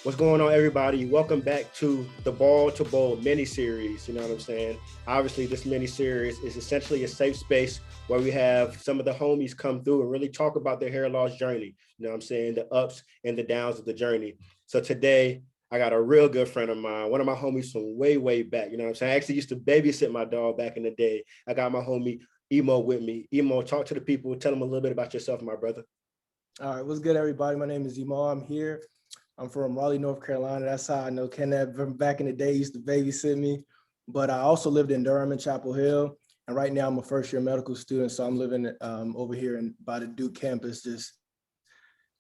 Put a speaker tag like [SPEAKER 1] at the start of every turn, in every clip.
[SPEAKER 1] What's going on, everybody? Welcome back to the Ball to Bold Miniseries. You know what I'm saying? Obviously, this miniseries is essentially a safe space where we have some of the homies come through and really talk about their hair loss journey. You know what I'm saying? The ups and the downs of the journey. So today, I got a real good friend of mine, one of my homies from way, way back. You know what I'm saying? I actually used to babysit my dog back in the day. I got my homie Imoh with me. Imoh, talk to the people. Tell them a little bit about yourself, my brother.
[SPEAKER 2] All right, what's good, everybody? My name is Imoh. I'm here. I'm from Raleigh, North Carolina. That's how I know Kenneth from back in the day. He used to babysit me. But I also lived in Durham and Chapel Hill. And right now I'm a first-year medical student. So I'm living over here by the Duke campus, just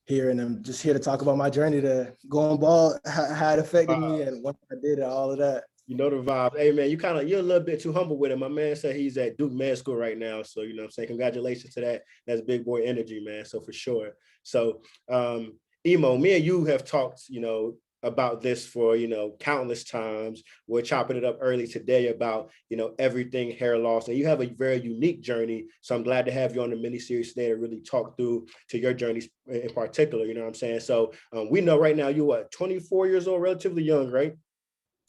[SPEAKER 2] here. And I'm just here to talk about my journey to going bald, how it affected me and what I did and all of that.
[SPEAKER 1] You know the vibe. Hey, man, you're a little bit too humble with it. My man said he's at Duke Med School right now. So, you know what I'm saying? Congratulations to that. That's big boy energy, man. So for sure. So, Imoh, me and you have talked, about this for, countless times. We're chopping it up early today about, everything hair loss. And you have a very unique journey. So I'm glad to have you on the mini series today to really talk through to your journeys in particular. You know what I'm saying? So we know right now you're 24 years old, relatively young, right?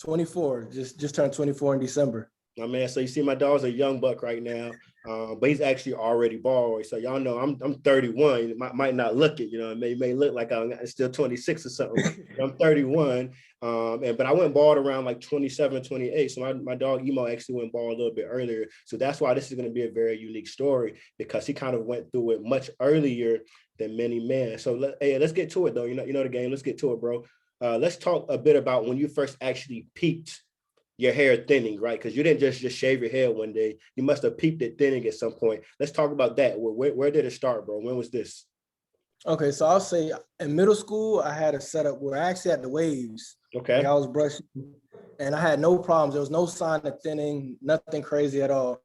[SPEAKER 2] 24, just turned 24 in December.
[SPEAKER 1] My man, so you see my dog's a young buck right now, but he's actually already bald. So y'all know I'm 31. It might not look it, it may look like I'm still 26 or something. I'm 31, but I went bald around like 27, 28. So my dog Imoh actually went bald a little bit earlier. So that's why this is going to be a very unique story, because he kind of went through it much earlier than many men. So let's get to it though. You know the game. Let's get to it, bro. Let's talk a bit about when you first actually peaked your hair thinning, right? Because you didn't just shave your hair one day. You must have peaked it thinning at some point. Let's talk about that. Where did it start, bro? When was this?
[SPEAKER 2] Okay, so I'll say in middle school, I had a setup where I actually had the waves.
[SPEAKER 1] Okay.
[SPEAKER 2] Like I was brushing and I had no problems. There was no sign of thinning, nothing crazy at all.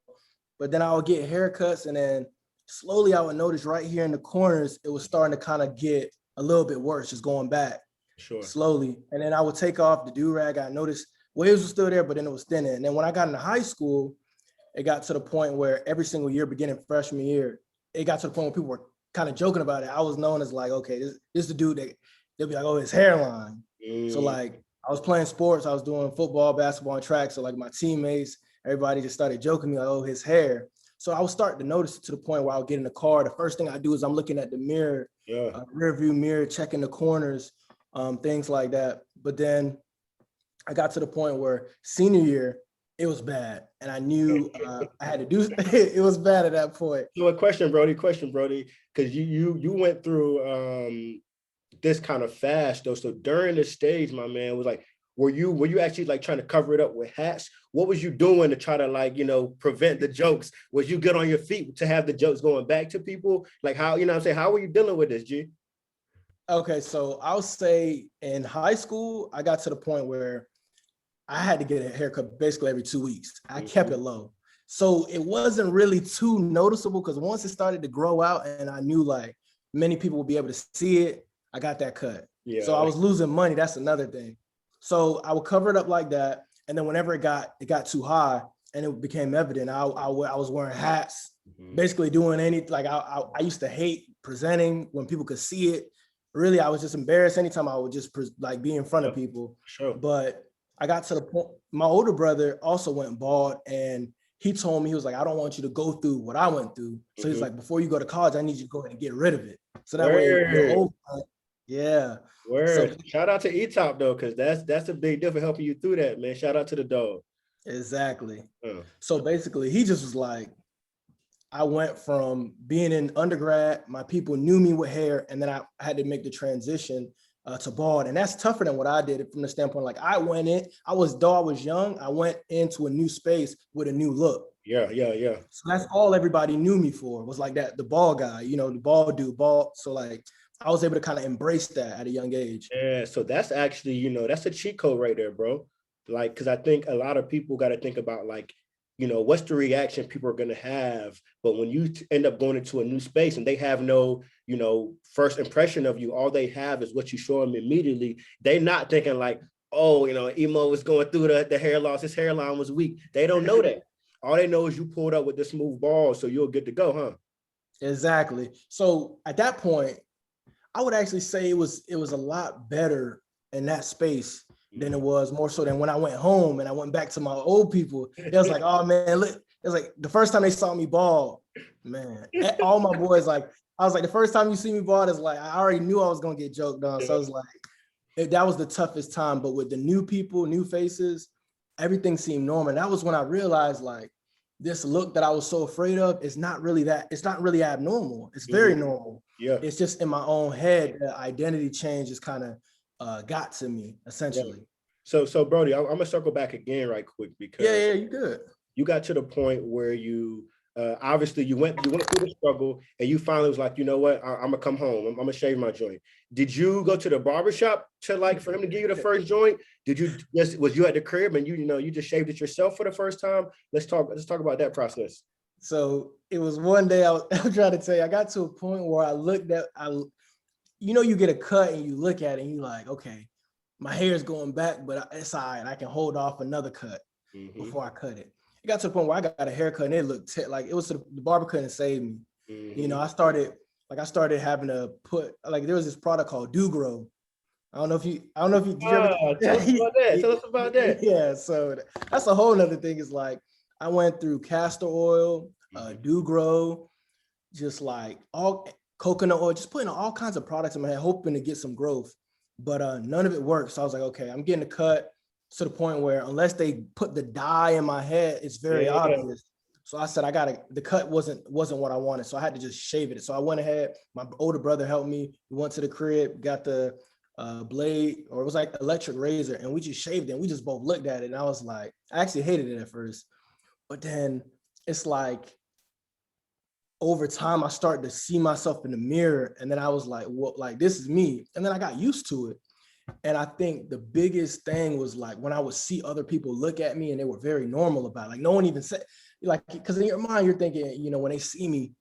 [SPEAKER 2] But then I would get haircuts and then slowly I would notice right here in the corners, it was starting to kind of get a little bit worse, just going back.
[SPEAKER 1] Sure.
[SPEAKER 2] Slowly. And then I would take off the do-rag. I noticed waves were still there, but then it was thinning. And then when I got into high school, it got to the point where every single year, beginning freshman year, it got to the point where people were kind of joking about it. I was known as like, okay, this is the dude that they'll be like, oh, his hairline. So like I was playing sports, I was doing football, basketball, and track. So like my teammates, everybody just started joking me like, oh, his hair. So I was starting to notice it to the point where I would get in the car. The first thing I do is I'm looking at the mirror, rear view mirror, checking the corners, things like that. But then I got to the point where senior year, it was bad. And I knew I had to do it. It was bad at that point.
[SPEAKER 1] So a question, Brody, because you went through this kind of fast though. So during this stage, my man, was like, were you actually like trying to cover it up with hats? What was you doing to try to prevent the jokes? Was you good on your feet to have the jokes going back to people? Like how, what I'm saying, how were you dealing with this, G?
[SPEAKER 2] Okay, so I'll say in high school, I got to the point where I had to get a haircut basically every 2 weeks. I kept it low. So it wasn't really too noticeable because once it started to grow out and I knew like many people would be able to see it, I got that cut. Yeah. So I was losing money. That's another thing. So I would cover it up like that. And then whenever it got too high and it became evident, I was wearing hats, basically doing anything. I used to hate presenting when people could see it. Really, I was just embarrassed anytime I would just be in front of people.
[SPEAKER 1] Sure.
[SPEAKER 2] But I got to the point, my older brother also went bald and he told me, he was like, I don't want you to go through what I went through. So he's like, before you go to college, I need you to go ahead and get rid of it. So that way you're over. Yeah.
[SPEAKER 1] Word. So, shout out to E-Top though, because that's a big deal for helping you through that, man. Shout out to the dog.
[SPEAKER 2] Exactly. So basically he just was like, I went from being in undergrad, my people knew me with hair, and then I had to make the transition to bald. And that's tougher than what I did from the standpoint, like I was young, I went into a new space with a new look.
[SPEAKER 1] Yeah.
[SPEAKER 2] So that's all everybody knew me for, was like that, the bald guy, the bald dude, bald. So like, I was able to kind of embrace that at a young age.
[SPEAKER 1] Yeah, so that's actually, that's a cheat code right there, bro. Like, because I think a lot of people got to think about like, what's the reaction people are going to have? But when you end up going into a new space and they have no, first impression of you, all they have is what you show them immediately. They're not thinking like, oh, Imoh was going through the hair loss. His hairline was weak. They don't know that. All they know is you pulled up with the smooth ball, so you're good to go, huh?
[SPEAKER 2] Exactly. So at that point, I would actually say it was a lot better in that space than it was more so than when I went home and I went back to my old people. It was like, oh man, look, it was like the first time they saw me ball, man, all my boys, like, I was like, the first time you see me ball, it's like, I already knew I was going to get joked on. So I was like, that was the toughest time. But with the new people, new faces, everything seemed normal. And that was when I realized, like, this look that I was so afraid of is not really that, it's not really abnormal. It's very normal.
[SPEAKER 1] Yeah.
[SPEAKER 2] It's just in my own head, the identity change just kind of got to me, essentially.
[SPEAKER 1] So Brody, I'm gonna circle back again right quick because
[SPEAKER 2] You good.
[SPEAKER 1] You got to the point where you obviously you went through the struggle and you finally was like, you know what, I'm gonna come home. I'm gonna shave my joint. Did you go to the barbershop to like for him to give you the first joint? Did you was you at the crib and you just shaved it yourself for the first time? Let's talk about that process.
[SPEAKER 2] So it was one day I'm trying to tell you, I got to a point where I looked at, you get a cut and you look at it and you're like, okay, my hair is going back, but it's all right. I can hold off another cut before I cut it. It got to the point where I got a haircut and it looked like it was the barber couldn't save me. I started having to put, like, there was this product called Do Grow. I don't know if you tell
[SPEAKER 1] us about that.
[SPEAKER 2] Yeah, so that's a whole nother thing. Is like I went through castor oil, Do Grow, just like all coconut oil, just putting all kinds of products in my head, hoping to get some growth. But none of it worked. So I was like, okay, I'm getting a cut to the point where unless they put the dye in my head, it's very obvious. So I said, the cut wasn't what I wanted. So I had to just shave it. So I went ahead, my older brother helped me. We went to the crib, got the blade, or it was like electric razor, and we just shaved it. And we just both looked at it. And I was like, I actually hated it at first. But then it's like, over time, I started to see myself in the mirror. And then I was like, well, like, this is me. And then I got used to it. And I think the biggest thing was like when I would see other people look at me and they were very normal about it. Like no one even said, like, because in your mind, you're thinking, when they see me,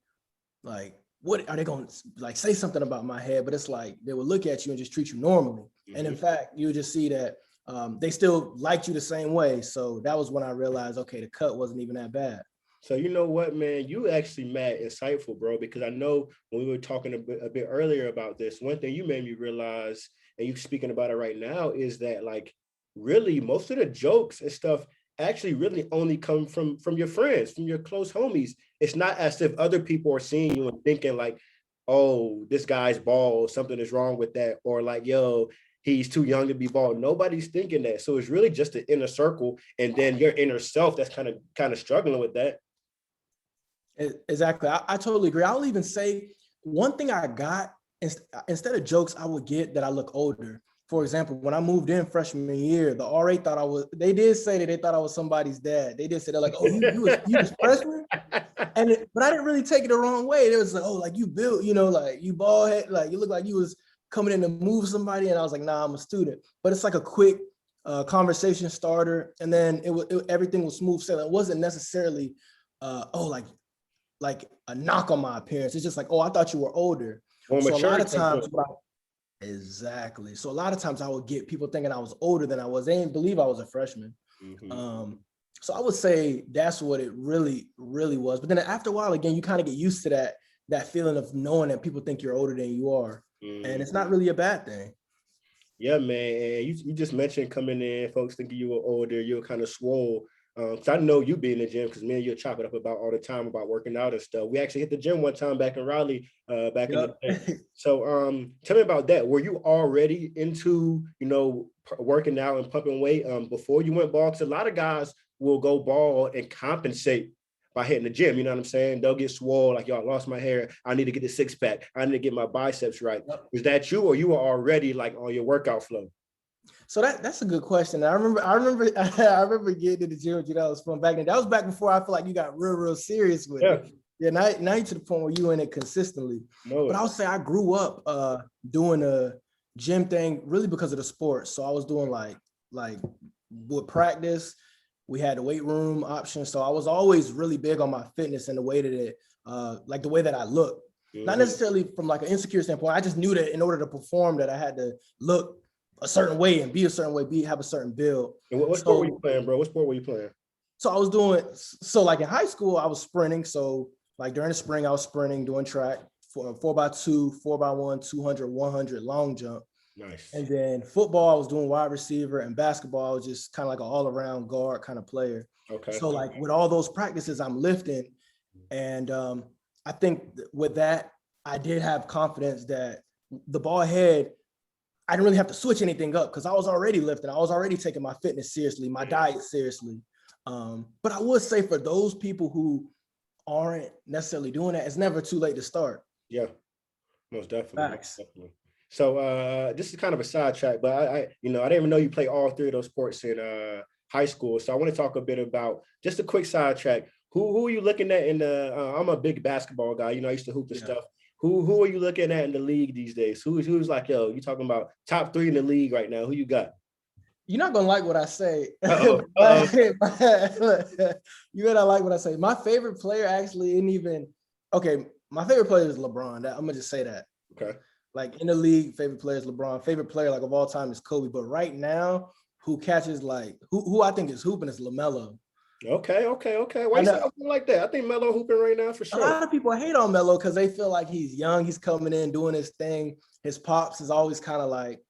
[SPEAKER 2] like, what are they going to like say something about my head? But it's like they would look at you and just treat you normally. And in fact, you would just see that they still liked you the same way. So that was when I realized, okay, the cut wasn't even that bad.
[SPEAKER 1] So you know what, man, you actually mad insightful, bro, because I know when we were talking a bit earlier about this, one thing you made me realize, and you speaking about it right now, is that like really most of the jokes and stuff actually really only come from your friends, from your close homies. It's not as if other people are seeing you and thinking like, oh, this guy's bald, something is wrong with that, or like, yo, he's too young to be bald. Nobody's thinking that. So it's really just the inner circle and then your inner self that's kind of struggling with that.
[SPEAKER 2] Exactly. I totally agree. I'll even say one thing I got, instead of jokes, I would get that I look older. For example, when I moved in freshman year, the RA thought they did say that they thought I was somebody's dad. They did say, they're like, oh, you was freshman? But I didn't really take it the wrong way. It was like, oh, like you built, like you bald head, like you look like you was coming in to move somebody. And I was like, nah, I'm a student. But it's like a quick conversation starter. And then everything was smooth sailing. It wasn't necessarily, like a knock on my appearance. It's just like, oh, I thought you were older. So a lot of times, exactly. So a lot of times I would get people thinking I was older than I was. They didn't believe I was a freshman. So I would say that's what it really, really was. But then after a while, again, you kind of get used to that feeling of knowing that people think you're older than you are. And it's not really a bad thing.
[SPEAKER 1] Yeah, man. And you just mentioned coming in, folks thinking you were older, you were kind of swole. So I know you be in the gym because me and you chop it up about all the time about working out and stuff. We actually hit the gym one time back in Raleigh, back in the day. So tell me about that. Were you already into, working out and pumping weight before you went bald? Because a lot of guys will go bald and compensate by hitting the gym. You know what I'm saying? They'll get swole, like, yo, I lost my hair. I need to get the six pack. I need to get my biceps right. Was that you, or you were already like on your workout flow?
[SPEAKER 2] So that's a good question. I remember getting to the gym with you. That was fun back then. That was back before I feel like you got real serious with it. Yeah, now you're to the point where you in it consistently. But I would say I grew up doing a gym thing really because of the sport. So I was doing like with practice, we had the weight room option. So I was always really big on my fitness and the way that it, like the way that I look. Not necessarily from like an insecure standpoint. I just knew that in order to perform that I had to look a certain way and be a certain way, have a certain build.
[SPEAKER 1] And what sport were you playing, bro? What sport were you playing?
[SPEAKER 2] So I was doing, like in high school, I was sprinting. So like during the spring, I was sprinting, doing track for 4x2, 4x1, 200, 100 long jump.
[SPEAKER 1] Nice.
[SPEAKER 2] And then football, I was doing wide receiver, and basketball, I was just kind of like an all-around guard kind of player.
[SPEAKER 1] Okay.
[SPEAKER 2] So like with all those practices, I'm lifting. And I think with that, I did have confidence that the ball head, I didn't really have to switch anything up because I was already lifting. I was already taking my fitness seriously, my diet seriously. But I would say for those people who aren't necessarily doing that, it's never too late to start.
[SPEAKER 1] Yeah, most definitely.
[SPEAKER 2] Facts.
[SPEAKER 1] Most definitely. So this is kind of a sidetrack, but I didn't even know you play all three of those sports in high school. So I want to talk a bit about just a quick sidetrack. Who are you looking at in the? I'm a big basketball guy. I used to hoop and stuff. Who are you looking at in the league these days? Who's like, yo, you talking about top three in the league right now? Who you got?
[SPEAKER 2] You're not gonna like what I say.
[SPEAKER 1] Uh-oh.
[SPEAKER 2] You may not like what I say. My favorite player actually isn't even okay. My favorite player is LeBron. I'm gonna just say that.
[SPEAKER 1] Okay.
[SPEAKER 2] Like in the league, favorite player is LeBron. Favorite player like of all time is Kobe. But right now, who catches like who I think is hooping is LaMelo.
[SPEAKER 1] Okay. Why you say something like that? I think Melo hooping right now for sure.
[SPEAKER 2] A lot of people hate on Melo because they feel like he's young, he's coming in, doing his thing. His pops is always kind of like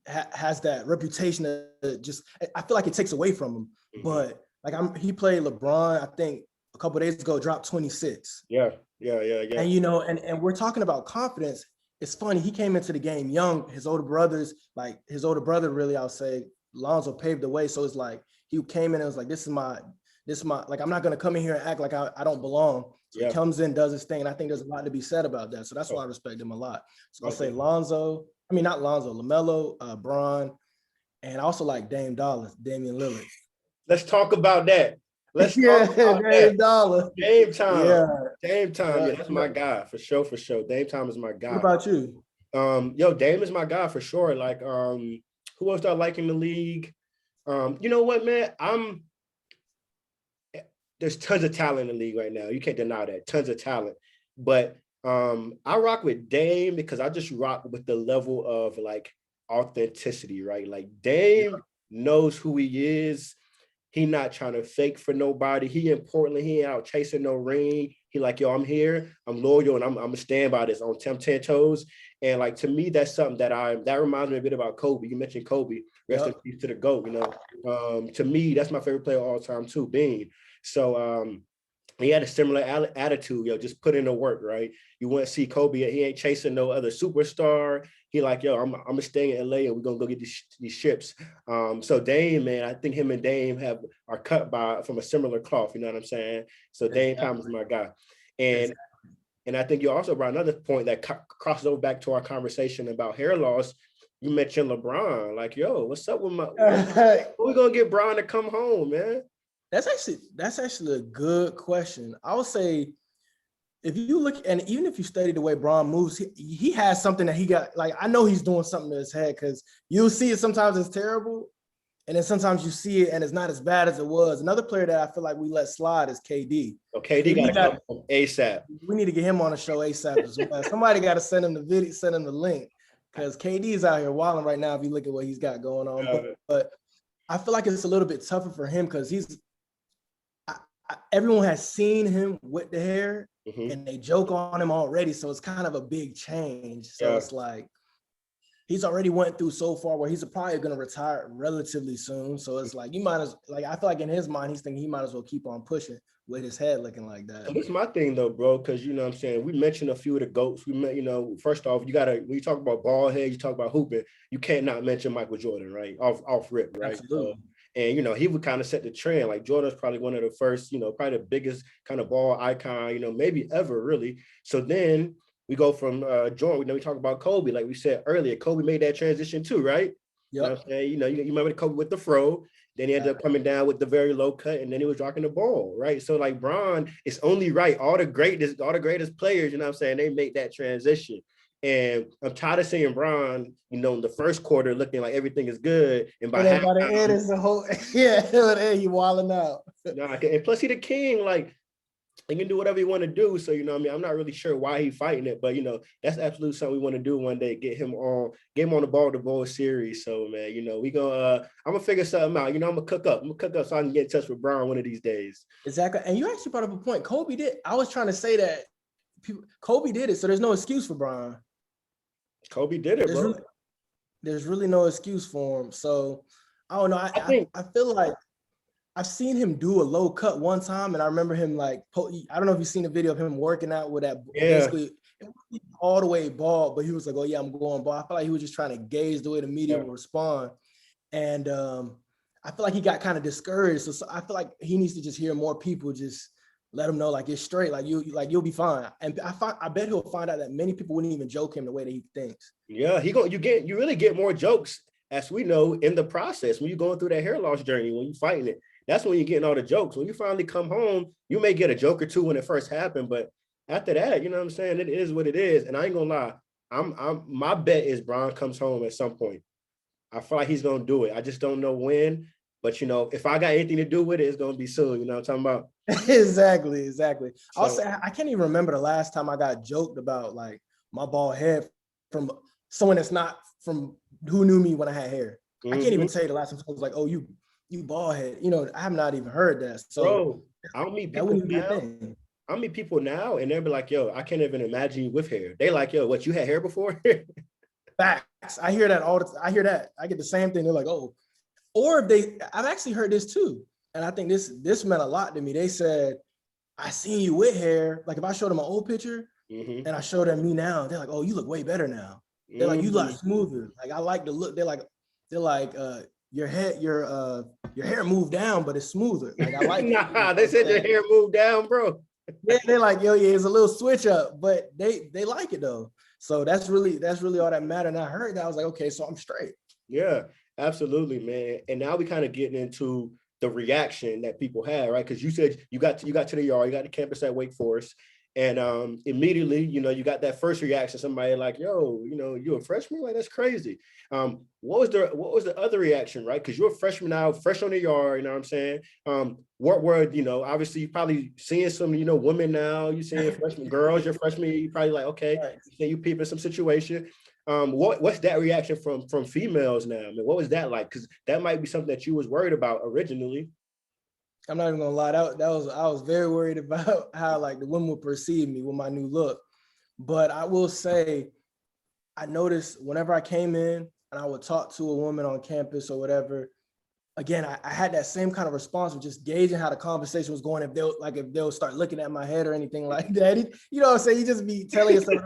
[SPEAKER 2] has that reputation that just I feel like it takes away from him. Mm-hmm. But like he played LeBron, I think a couple of days ago, dropped 26.
[SPEAKER 1] Yeah.
[SPEAKER 2] And and we're talking about confidence. It's funny, he came into the game young. His older brother really, I'll say, Lonzo paved the way. So it's like he came in and was like, this is my like, I'm not gonna come in here and act like I don't belong. So he comes in, does his thing, and I think there's a lot to be said about that. So that's why I respect him a lot. So I'll say LaMelo, Bron, and I also like Damian Lillard.
[SPEAKER 1] Let's talk about that. Let's talk about
[SPEAKER 2] Dame Dollar.
[SPEAKER 1] Dame time.
[SPEAKER 2] Yeah.
[SPEAKER 1] Dame time. Yeah, that's my guy for sure. Dame time is my guy.
[SPEAKER 2] What about you?
[SPEAKER 1] Dame is my guy for sure. Like, who else do I like in the league? You know what, man? There's tons of talent in the league right now. You can't deny that. Tons of talent. But I rock with Dame because I just rock with the level of like authenticity, right? Like Dame knows who he is. He not trying to fake for nobody. He ain't out chasing no ring. He like, yo, I'm here. I'm loyal, and I'm gonna stand by this on 10 toes. And like, to me, that's something that reminds me a bit about Kobe. You mentioned Kobe. Rest in peace to the GOAT. To me, that's my favorite player of all time too, Bean. So he had a similar attitude, just put in the work, right? You want to see Kobe, he ain't chasing no other superstar. He like, yo, I'm gonna stay in LA and we're gonna go get these ships. So Dame, man, I think him and Dame are cut from a similar cloth, you know what I'm saying? So Dame Time is my guy. And I think you also brought another point that crosses over back to our conversation about hair loss. You mentioned LeBron, like, yo, what's up with we're gonna get Bron to come home, man?
[SPEAKER 2] That's actually a good question. I would say if you look, and even if you study the way Bron moves, he has something that he got. Like, I know he's doing something to his head because you'll see it sometimes it's terrible, and then sometimes you see it and it's not as bad as it was. Another player that I feel like we let slide is KD.
[SPEAKER 1] KD got to come ASAP.
[SPEAKER 2] We need to get him on the show ASAP as well. Somebody got to send him the video, send him the link, because KD is out here wilding right now if you look at what he's got going on. But I feel like it's a little bit tougher for him because everyone has seen him with the hair, and they joke on him already. So it's kind of a big change. So it's like he's already went through so far where he's probably going to retire relatively soon. So it's like I feel like in his mind, he's thinking he might as well keep on pushing with his head looking like that.
[SPEAKER 1] That's my thing though, bro, because you know what I'm saying, we mentioned a few of the GOATs. We met, first off, when you talk about ball head, you talk about hooping, you can't not mention Michael Jordan, right? Off rip, right?
[SPEAKER 2] Absolutely.
[SPEAKER 1] And, he would kind of set the trend. Like Jordan's probably one of the first, probably the biggest kind of ball icon, maybe ever really. So then we go from Jordan, we talk about Kobe. Like we said earlier, Kobe made that transition too, right? Yep. You know what I'm saying? You remember Kobe with the fro, then he ended up coming down with the very low cut, and then he was rocking the ball, right? So like Bron, it's only right. All the greatest players, you know what I'm saying, they make that transition. And I'm tired of seeing Bron, in the first quarter looking like everything is good. And by
[SPEAKER 2] the end is the whole, he wilding out.
[SPEAKER 1] And plus he the king, like he can do whatever he want to do. So, I'm not really sure why he fighting it, but that's absolutely something we want to do one day, get him on the Bold Series. So man, we gonna I'm gonna figure something out. I'm gonna cook up so I can get in touch with Bron one of these days.
[SPEAKER 2] Exactly. And you actually brought up a point. Kobe did. I was trying to say that Kobe did it, so there's no excuse for Bron.
[SPEAKER 1] Kobe did it, bro.
[SPEAKER 2] there's really no excuse for him. So I don't know.
[SPEAKER 1] I think,
[SPEAKER 2] I feel like I've seen him do a low cut one time, and I remember him like, I don't know if you've seen a video of him working out with that,
[SPEAKER 1] yeah,
[SPEAKER 2] basically it wasn't all the way bald, but he was like, oh yeah, I'm going bald. I feel like he was just trying to gauge the way the media
[SPEAKER 1] yeah,
[SPEAKER 2] will respond. And I feel like he got kind of discouraged. So I feel like he needs to just hear more people just let him know like it's straight, like you'll be fine. And I bet he'll find out that many people wouldn't even joke him the way that he thinks.
[SPEAKER 1] yeah. You really get more jokes, as we know, in the process when you're going through that hair loss journey, when you're fighting it. That's when you're getting all the jokes. When you finally come home, you may get a joke or two when it first happened, but after that, you know what I'm saying? It is what it is. And I ain't gonna lie, my bet is Bron comes home at some point. I feel like he's gonna do it. I just don't know when. But if I got anything to do with it, it's gonna be soon. You know what I'm talking about?
[SPEAKER 2] Exactly. I'll
[SPEAKER 1] So,
[SPEAKER 2] say I can't even remember the last time I got joked about like my bald head from someone that's not from who knew me when I had hair. I can't even tell you the last time someone was like, "Oh, you bald head." I have not even heard that. So
[SPEAKER 1] bro, I don't meet
[SPEAKER 2] that
[SPEAKER 1] people
[SPEAKER 2] wouldn't be a
[SPEAKER 1] now.
[SPEAKER 2] thing.
[SPEAKER 1] I meet people now, and they'll be like, "Yo, I can't even imagine you with hair." They like, "Yo, what, you had hair before?"
[SPEAKER 2] Facts. I hear that all the time. I hear that. I get the same thing. They're like, "Oh," or if I've actually heard this too, and I think this meant a lot to me. They said, "I seen you with hair." Like if I showed them an old picture
[SPEAKER 1] Mm-hmm.
[SPEAKER 2] and I showed them me now, they're like, "Oh, you look way better now." They're like, "You look
[SPEAKER 1] Mm-hmm.
[SPEAKER 2] smoother." Like I like the look. They're like, your hair moved down, but it's smoother. Like I like it.
[SPEAKER 1] Nah, they said your hair moved down, bro.
[SPEAKER 2] Yeah, they're like, yo, yeah, it's a little switch up, but they like it though. So that's really all that mattered. And I heard that, I was like, okay, so I'm straight.
[SPEAKER 1] Yeah, absolutely, man. And now we kind of getting into the reaction that people had, right? Because you said you got to the yard, you got to campus at Wake Forest, and immediately, you got that first reaction. Somebody like, "Yo, you a freshman? Like that's crazy." What was the other reaction, right? Because you're a freshman now, fresh on the yard. You know what I'm saying? What were obviously you probably seeing some women now. You seeing freshman girls. You're freshman. You probably like, okay,
[SPEAKER 2] Right.
[SPEAKER 1] you say you peeping some situation. What's that reaction from females now? I mean, what was that like? Because that might be something that you was worried about originally.
[SPEAKER 2] I'm not even gonna lie, I was very worried about how like the women would perceive me with my new look. But I will say, I noticed whenever I came in and I would talk to a woman on campus or whatever, again, I had that same kind of response of just gauging how the conversation was going. If they'll start looking at my head or anything like that, you know what I'm saying? You just be telling yourself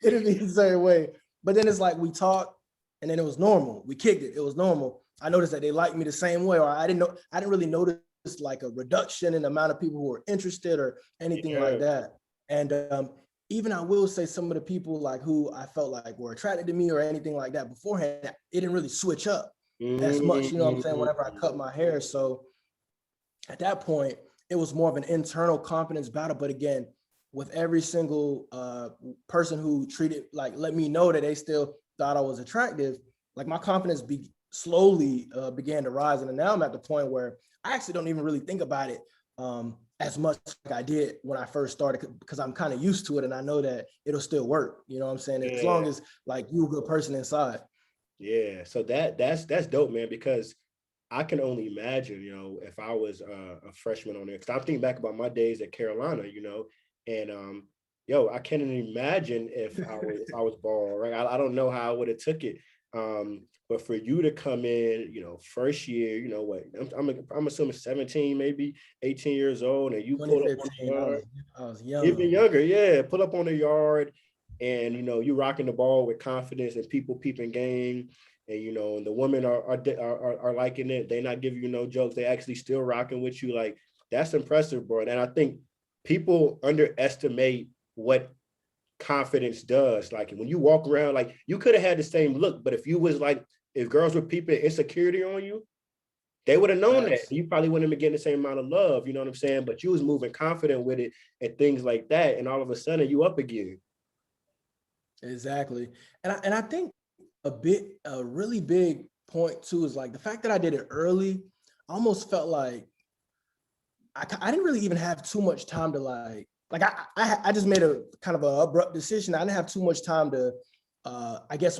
[SPEAKER 2] it'll be a certain way. But then it's like we talked, and then it was normal. We kicked it. It was normal. I noticed that they liked me the same way, or I didn't really notice like a reduction in the amount of people who were interested or anything like
[SPEAKER 1] Yeah,
[SPEAKER 2] that. And even I will say some of the people like who I felt like were attracted to me or anything like that beforehand, it didn't really switch up as much, you know what I'm saying, whenever I cut my hair. So at that point, it was more of an internal confidence battle. But again, with every single person who let me know that they still thought I was attractive, like my confidence slowly began to rise. And now I'm at the point where I actually don't even really think about it as much like I did when I first started, because I'm kind of used to it and I know that it'll still work. You know what I'm saying? As long
[SPEAKER 1] yeah,
[SPEAKER 2] as like you're a good person inside.
[SPEAKER 1] yeah. So that's dope, man. Because I can only imagine, if I was a freshman on there. Because I'm thinking back about my days at Carolina, and I can't even imagine if I was bald, right? I don't know how I would have took it. But for you to come in, first year, what I'm assuming 17, maybe 18 years old, and you pull up on the
[SPEAKER 2] 2015,
[SPEAKER 1] yard,
[SPEAKER 2] I was young.
[SPEAKER 1] even younger, yeah, pull up on the yard, and you rocking the ball with confidence and people peeping game, and the women are liking it. They're not giving you no jokes. They actually still rocking with you. Like that's impressive, bro. And I think people underestimate what confidence does. Like when you walk around, like you could have had the same look, but if girls were peeping insecurity on you, they would have known that.
[SPEAKER 2] Facts.
[SPEAKER 1] You probably wouldn't have been getting the same amount of love, you know what I'm saying? But you was moving confident with it and things like that. And all of a sudden you up again.
[SPEAKER 2] Exactly. And I think a really big point too is like the fact that I did it early. I almost felt like I didn't really even have too much time to I just made a kind of an abrupt decision. I didn't have too much time to I guess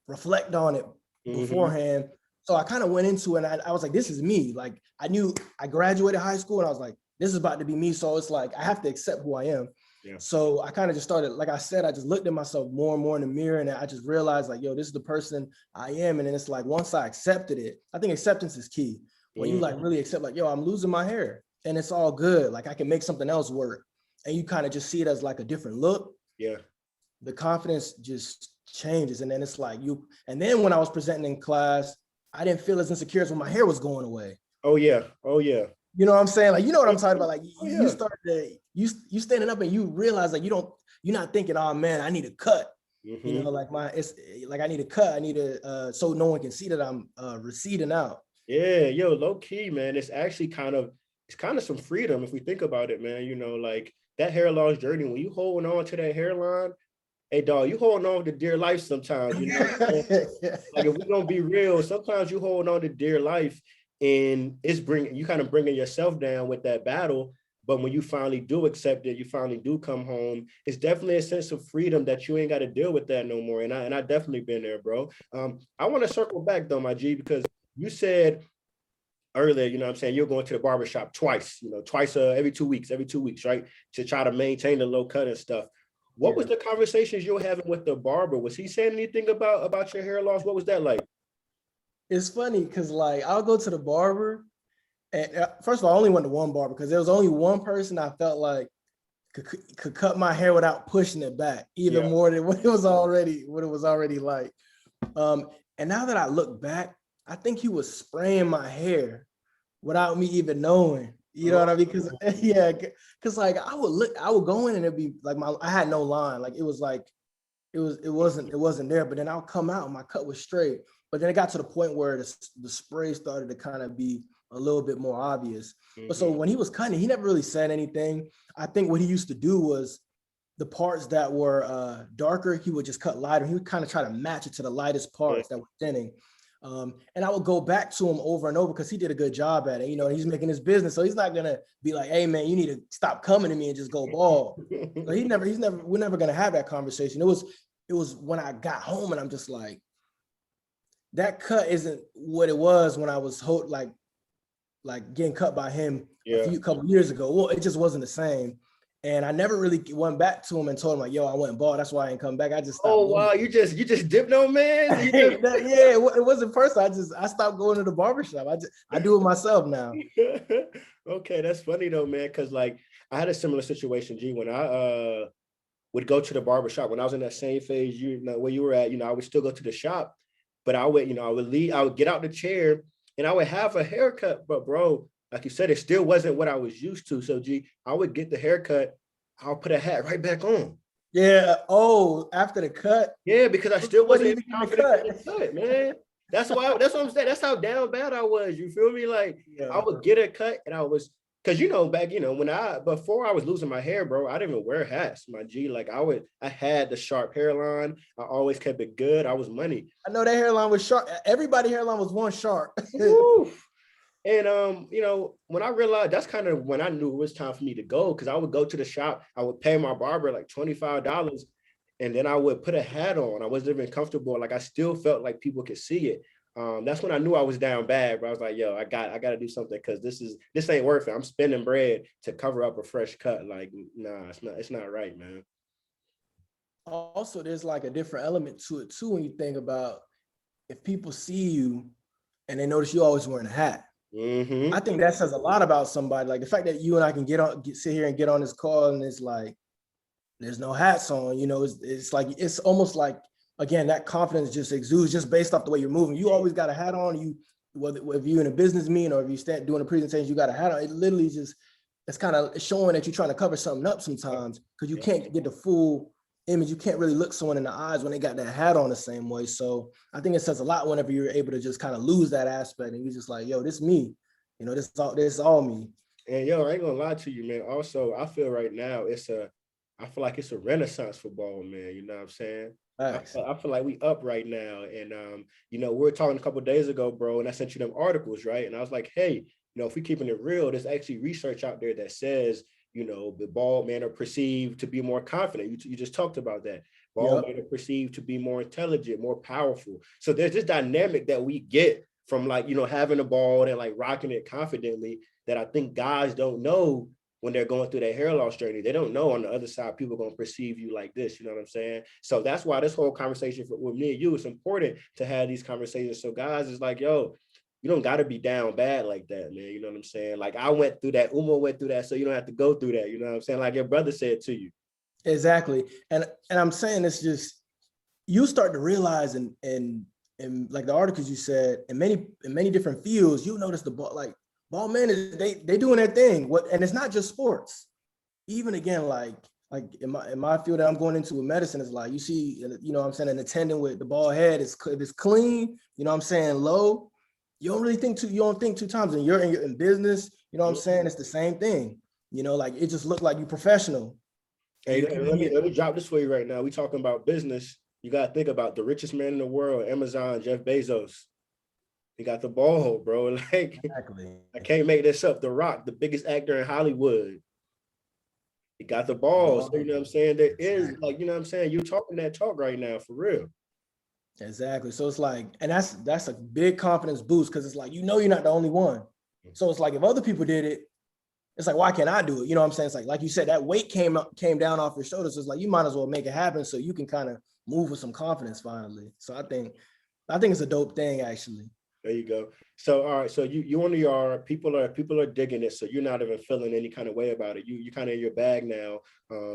[SPEAKER 2] reflect on it
[SPEAKER 1] Mm-hmm.
[SPEAKER 2] beforehand. So I kind of went into it and I was like, this is me. Like I knew I graduated high school and I was like, this is about to be me. So it's like I have to accept who I am.
[SPEAKER 1] Yeah.
[SPEAKER 2] So I kind of just started, like I said, I just looked at myself more and more in the mirror, and I just realized like, yo, this is the person I am. And then it's like, once I accepted it, I think acceptance is key. When you like really accept like, yo, I'm losing my hair and it's all good. Like I can make something else work. And you kind of just see it as like a different look.
[SPEAKER 1] Yeah.
[SPEAKER 2] The confidence just changes. And then it's like and then when I was presenting in class, I didn't feel as insecure as when my hair was going away.
[SPEAKER 1] Oh yeah. Oh yeah.
[SPEAKER 2] You know what I'm saying? Like, you know what I'm talking about? Like you
[SPEAKER 1] Yeah.
[SPEAKER 2] start to, you standing up and you realize like you're not thinking, oh man, I need a cut. You know, like it's like I need a cut. I need a so no one can see that I'm receding out.
[SPEAKER 1] Yeah, yo, low key, man. It's actually kind of some freedom if we think about it, man. You know, like that hair loss journey, when you holding on to that hairline, hey dog, you holding on to dear life sometimes, you know what I'm saying? Like if we're gonna be real, sometimes you hold on to dear life and it's you kind of bringing yourself down with that battle. But when you finally do accept it, you finally do come home, it's definitely a sense of freedom that you ain't got to deal with that no more. And I definitely been there, bro. I want to circle back though, my G, because you said earlier, you know what I'm saying, you're going to the barbershop twice, twice every 2 weeks, right? To try to maintain the low cut and stuff. What was the conversations you were having with the barber? Was he saying anything about your hair loss? What was that like?
[SPEAKER 2] It's funny because like I'll go to the barber, and first of all, I only went to one barber because there was only one person I felt like could cut my hair without pushing it back even more than what it was already like. And now that I look back, I think he was spraying my hair without me even knowing. You know what I mean? Because like I would go in and it'd be like I had no line. Like it was like it wasn't there. But then I'll come out and my cut was straight. But then it got to the point where the spray started to kind of be a little bit more obvious. But so when he was cutting, he never really said anything. I think what he used to do was the parts that were darker, he would just cut lighter. He would kind of try to match it to the lightest parts that were thinning. And I would go back to him over and over because he did a good job at it. You know, he's making his business. So he's not going to be like, hey, man, you need to stop coming to me and just go bald. So we're never going to have that conversation. It was when I got home and I'm just like, that cut isn't what it was when I was like getting cut by him a couple years ago. Well, it just wasn't the same. And I never really went back to him and told him like, yo, I went bald. That's why I ain't come back. I just stopped.
[SPEAKER 1] Oh, wow. You just dipped on, man.
[SPEAKER 2] It wasn't personal. I stopped going to the barbershop. I do it myself now.
[SPEAKER 1] Okay. That's funny though, man. Cause like I had a similar situation, G, when I would go to the barbershop when I was in that same phase, where you were at, I would still go to the shop, but I would leave, I would get out the chair and I would have a haircut, but bro, like you said, it still wasn't what I was used to. So G, I would get the haircut, I'll put a hat right back on.
[SPEAKER 2] Yeah. Oh, after the cut.
[SPEAKER 1] Yeah, because I still wasn't confident in the cut, man. That's what I'm saying. That's how down bad I was. You feel me? Like I would get a cut and I was, because back, before I was losing my hair, bro, I didn't even wear hats, my G. Like I had the sharp hairline. I always kept it good. I was money.
[SPEAKER 2] I know that hairline was sharp. Everybody's hairline was one sharp.
[SPEAKER 1] And when I realized, that's kind of when I knew it was time for me to go, because I would go to the shop, I would pay my barber like $25, and then I would put a hat on. I wasn't even comfortable. Like I still felt like people could see it. That's when I knew I was down bad, but I was like, yo, I got to do something, because this ain't worth it. I'm spending bread to cover up a fresh cut. Like, nah, it's not right, man.
[SPEAKER 2] Also, there's like a different element to it too when you think about if people see you and they notice you always wearing a hat. I think that says a lot about somebody. Like the fact that you and I can sit here and get on this call and it's like there's no hats on. It's like it's almost like, again, that confidence just exudes just based off the way you're moving. You always got a hat on. Whether if you're in a business meeting or if you stand doing a presentation, you got a hat on. It literally it's kind of showing that you're trying to cover something up sometimes, because you can't get the full image. You can't really look someone in the eyes when they got that hat on the same way. So I think it says a lot whenever you're able to just kind of lose that aspect and you're just like, yo, this me, this is all me.
[SPEAKER 1] And yo, I ain't gonna lie to you, man. Also, I feel right now I feel like it's a renaissance for ball, man. You know what I'm saying? I feel like we up right now. And we were talking a couple of days ago, bro, and I sent you them articles, right? And I was like, hey, if we're keeping it real, there's actually research out there that says the bald men are perceived to be more confident. You just talked about that. Bald men are perceived to be more intelligent, more powerful. So there's this dynamic that we get from like, having a bald and like rocking it confidently that I think guys don't know when they're going through their hair loss journey. They don't know on the other side, people are going to perceive you like this. You know what I'm saying? So that's why this whole conversation with me and you, it's important to have these conversations. So guys, it's like, yo, you don't got to be down bad like that, man. You know what I'm saying? Like I went through that, Imoh went through that, so you don't have to go through that. You know what I'm saying? Like your brother said to you.
[SPEAKER 2] Exactly. And I'm saying it's just, you start to realize in like the articles you said, in many different fields, you notice the bald men is they doing their thing. And it's not just sports. Even again, like in my field that I'm going into with medicine, is like you see, you know what I'm saying, an attendant with the bald head, if it's clean, you know what I'm saying, low, you don't think two times. And you're in business, you know what I'm saying? It's the same thing. You know, like it just looked like you professional.
[SPEAKER 1] Hey, let me drop this for you right now. We talking about business. You got to think about the richest man in the world, Amazon, Jeff Bezos. He got the ball, bro. Like,
[SPEAKER 2] exactly.
[SPEAKER 1] I can't make this up. The Rock, the biggest actor in Hollywood. He got the balls. So, you know what I'm saying? There is, like, you know what I'm saying? You're talking that talk right now, for real.
[SPEAKER 2] Exactly. So it's like, and that's a big confidence boost, because it's like, you know, you're not the only one. So it's like, if other people did it, it's like, why can't I do it? You know what I'm saying? It's like you said, that weight came down off your shoulders. So it's like, you might as well make it happen so you can kind of move with some confidence finally. So I think it's a dope thing, actually.
[SPEAKER 1] There you go. So, all right. So you on the yard, people are digging it. So you're not even feeling any kind of way about it. You kind of in your bag now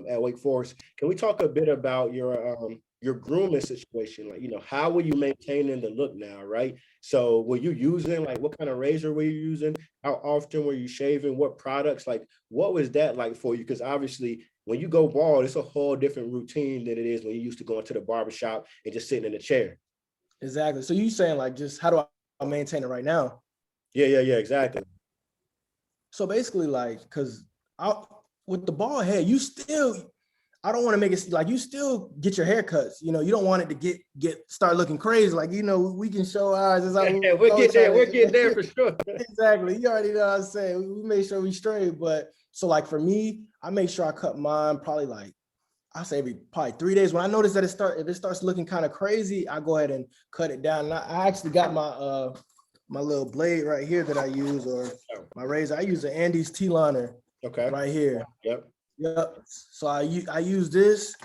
[SPEAKER 1] at Wake Forest. Can we talk a bit about your grooming situation? Like, you know, how were you maintaining the look now, right? So were you using, like, what kind of razor were you using? How often were you shaving? What products? Like, what was that like for you? Because obviously when you go bald, it's a whole different routine than it is when you used to go into the barbershop and just sitting in a chair.
[SPEAKER 2] Exactly. So you saying, like, just how do I maintain it right now?
[SPEAKER 1] Yeah, exactly.
[SPEAKER 2] So basically, like, because with the bald head, I don't want to make it like you still get your haircuts. You know, you don't want it to start looking crazy. Like, you know, we can show ours.
[SPEAKER 1] Yeah, we'll get there. We'll get there for sure.
[SPEAKER 2] Exactly. You already know what I'm saying. We make sure we straight. But so, like, for me, I make sure I cut mine probably, like, I say probably 3 days. When I notice that if it starts looking kind of crazy, I go ahead and cut it down. And I actually got my little blade right here that I use, or my razor. I use an Andes T-liner.
[SPEAKER 1] Okay.
[SPEAKER 2] Right here.
[SPEAKER 1] Yep.
[SPEAKER 2] So I use this,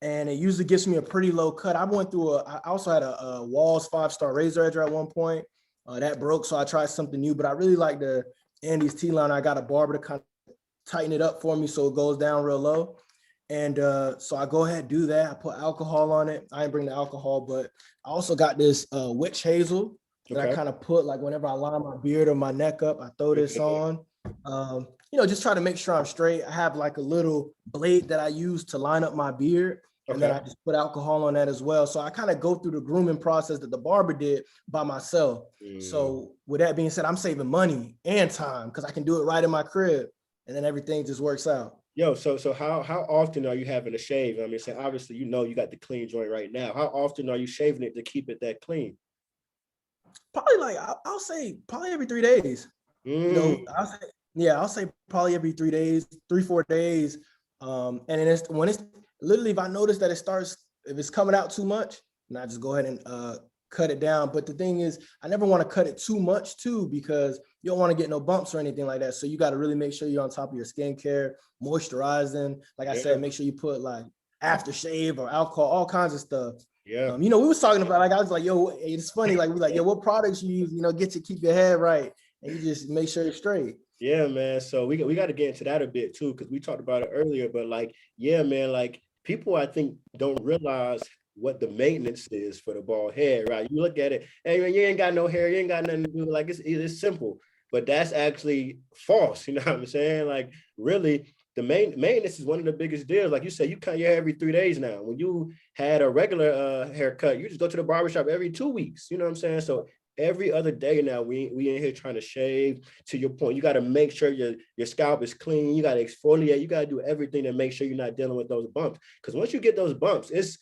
[SPEAKER 2] and it usually gives me a pretty low cut. I also had a Walls 5-star razor edger at one point. That broke, so I tried something new. But I really like the Andes T-liner. I got a barber to kind of tighten it up for me so it goes down real low. And so I go ahead and do that. I put alcohol on it. I didn't bring the alcohol, but I also got this witch hazel that I kind of put, like, whenever I line my beard or my neck up, I throw this on. You know, just try to make sure I'm straight. I have like a little blade that I use to line up my beard. And then I just put alcohol on that as well. So I kind of go through the grooming process that the barber did by myself. So with that being said, I'm saving money and time because I can do it right in my crib, and then everything just works out.
[SPEAKER 1] Yo, so how often are you having a shave? I mean, so obviously, you know, you got the clean joint right now. How often are you shaving it to keep it that clean?
[SPEAKER 2] Probably, like, I'll say probably every 3 days. You know, I'll say probably every 3 days, 3-4 days. And then when it's literally, if I notice that if it's coming out too much, and I just go ahead and cut it down. But the thing is, I never want to cut it too much too, because you don't want to get no bumps or anything like that. So you got to really make sure you're on top of your skincare, moisturizing. Like I said, make sure you put like aftershave or alcohol, all kinds of stuff.
[SPEAKER 1] Yeah.
[SPEAKER 2] You know, we was talking about, like, I was like, yo, it's funny. Like, we're like, yo, what products you use, you know, keep your head right. And you just make sure it's straight.
[SPEAKER 1] Yeah, man. So we got to get into that a bit too, because we talked about it earlier. But like, yeah, man, like people, I think, don't realize what the maintenance is for the bald head, right? You look at it, hey, man, you ain't got no hair, you ain't got nothing to do. Like, it's simple, but that's actually false. You know what I'm saying? Like, really, the maintenance is one of the biggest deals. Like you said, you cut your hair every 3 days now. When you had a regular haircut, you just go to the barbershop every 2 weeks. You know what I'm saying? So every other day now, we in here trying to shave. To your point, you got to make sure your scalp is clean. You got to exfoliate. You got to do everything to make sure you're not dealing with those bumps. Because once you get those bumps, it's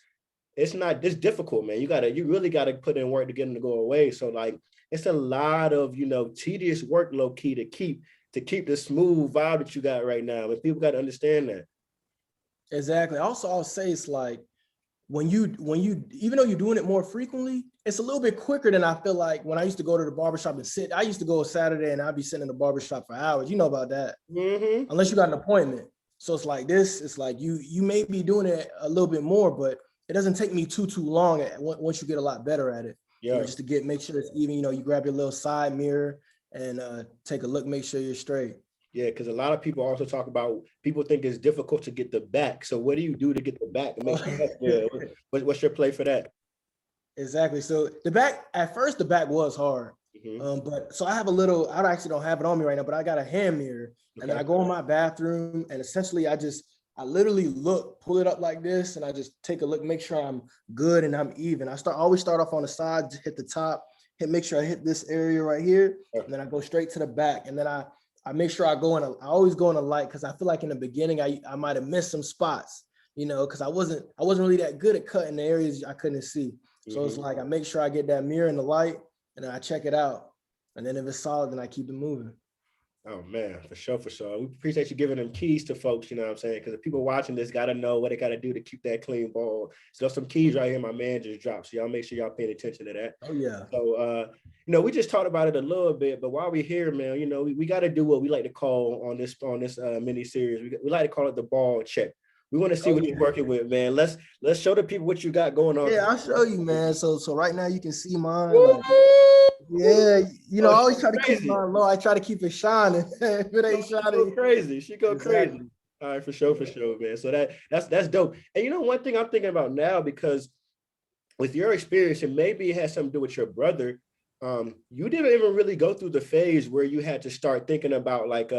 [SPEAKER 1] difficult, man. You really got to put in work to get them to go away. So like, it's a lot of, you know, tedious work, low key, to keep the smooth vibe that you got right now. And people got to understand that.
[SPEAKER 2] Exactly. Also, I'll say, it's like, even though you're doing it more frequently, it's a little bit quicker than I feel like when I used to go to the barbershop and sit. I used to go Saturday and I'd be sitting in the barbershop for hours. You know about that.
[SPEAKER 1] Mm-hmm.
[SPEAKER 2] Unless you got an appointment. So it's like this, it's like you may be doing it a little bit more, but it doesn't take me too long once you get a lot better at it.
[SPEAKER 1] Yeah.
[SPEAKER 2] Just to make sure it's even, you grab your little side mirror and take a look, make sure you're straight.
[SPEAKER 1] Yeah, because a lot of people also talk about, people think it's difficult to get the back. So what do you do to get the back? What's your play for that?
[SPEAKER 2] Exactly. So at first the back was hard. Mm-hmm. But so I have I actually don't have it on me right now, but I got a hand mirror. Okay. And then I go in my bathroom and essentially I literally pull it up like this, and I just take a look, make sure I'm good and I'm even. Always start off on the side, hit the top, make sure I hit this area right here, and then I go straight to the back. And then I make sure I always go in a light, because I feel like in the beginning I might have missed some spots, because I wasn't really that good at cutting the areas I couldn't see. So it's like I make sure I get that mirror in the light, and then I check it out. And then if it's solid, then I keep it moving.
[SPEAKER 1] Oh man, for sure. We appreciate you giving them keys to folks, you know what I'm saying? Because the people watching this got to know what they got to do to keep that clean ball. So there's some keys right here my man just dropped. So y'all make sure y'all paying attention to that.
[SPEAKER 2] Oh yeah.
[SPEAKER 1] So we just talked about it a little bit, but while we're here, man, we got to do what we like to call on this mini series. We like to call it the ball check. We want to see what you're working with, man. Let's show the people what you got going on.
[SPEAKER 2] Yeah, I'll show you, man. So right now you can see mine. Yeah, I always try to keep mine low. I try to keep it shining. If it ain't shining,
[SPEAKER 1] she go crazy. All right, for sure, man. So that's dope. And one thing I'm thinking about now, because with your experience, and maybe it has something to do with your brother, you didn't even really go through the phase where you had to start thinking about like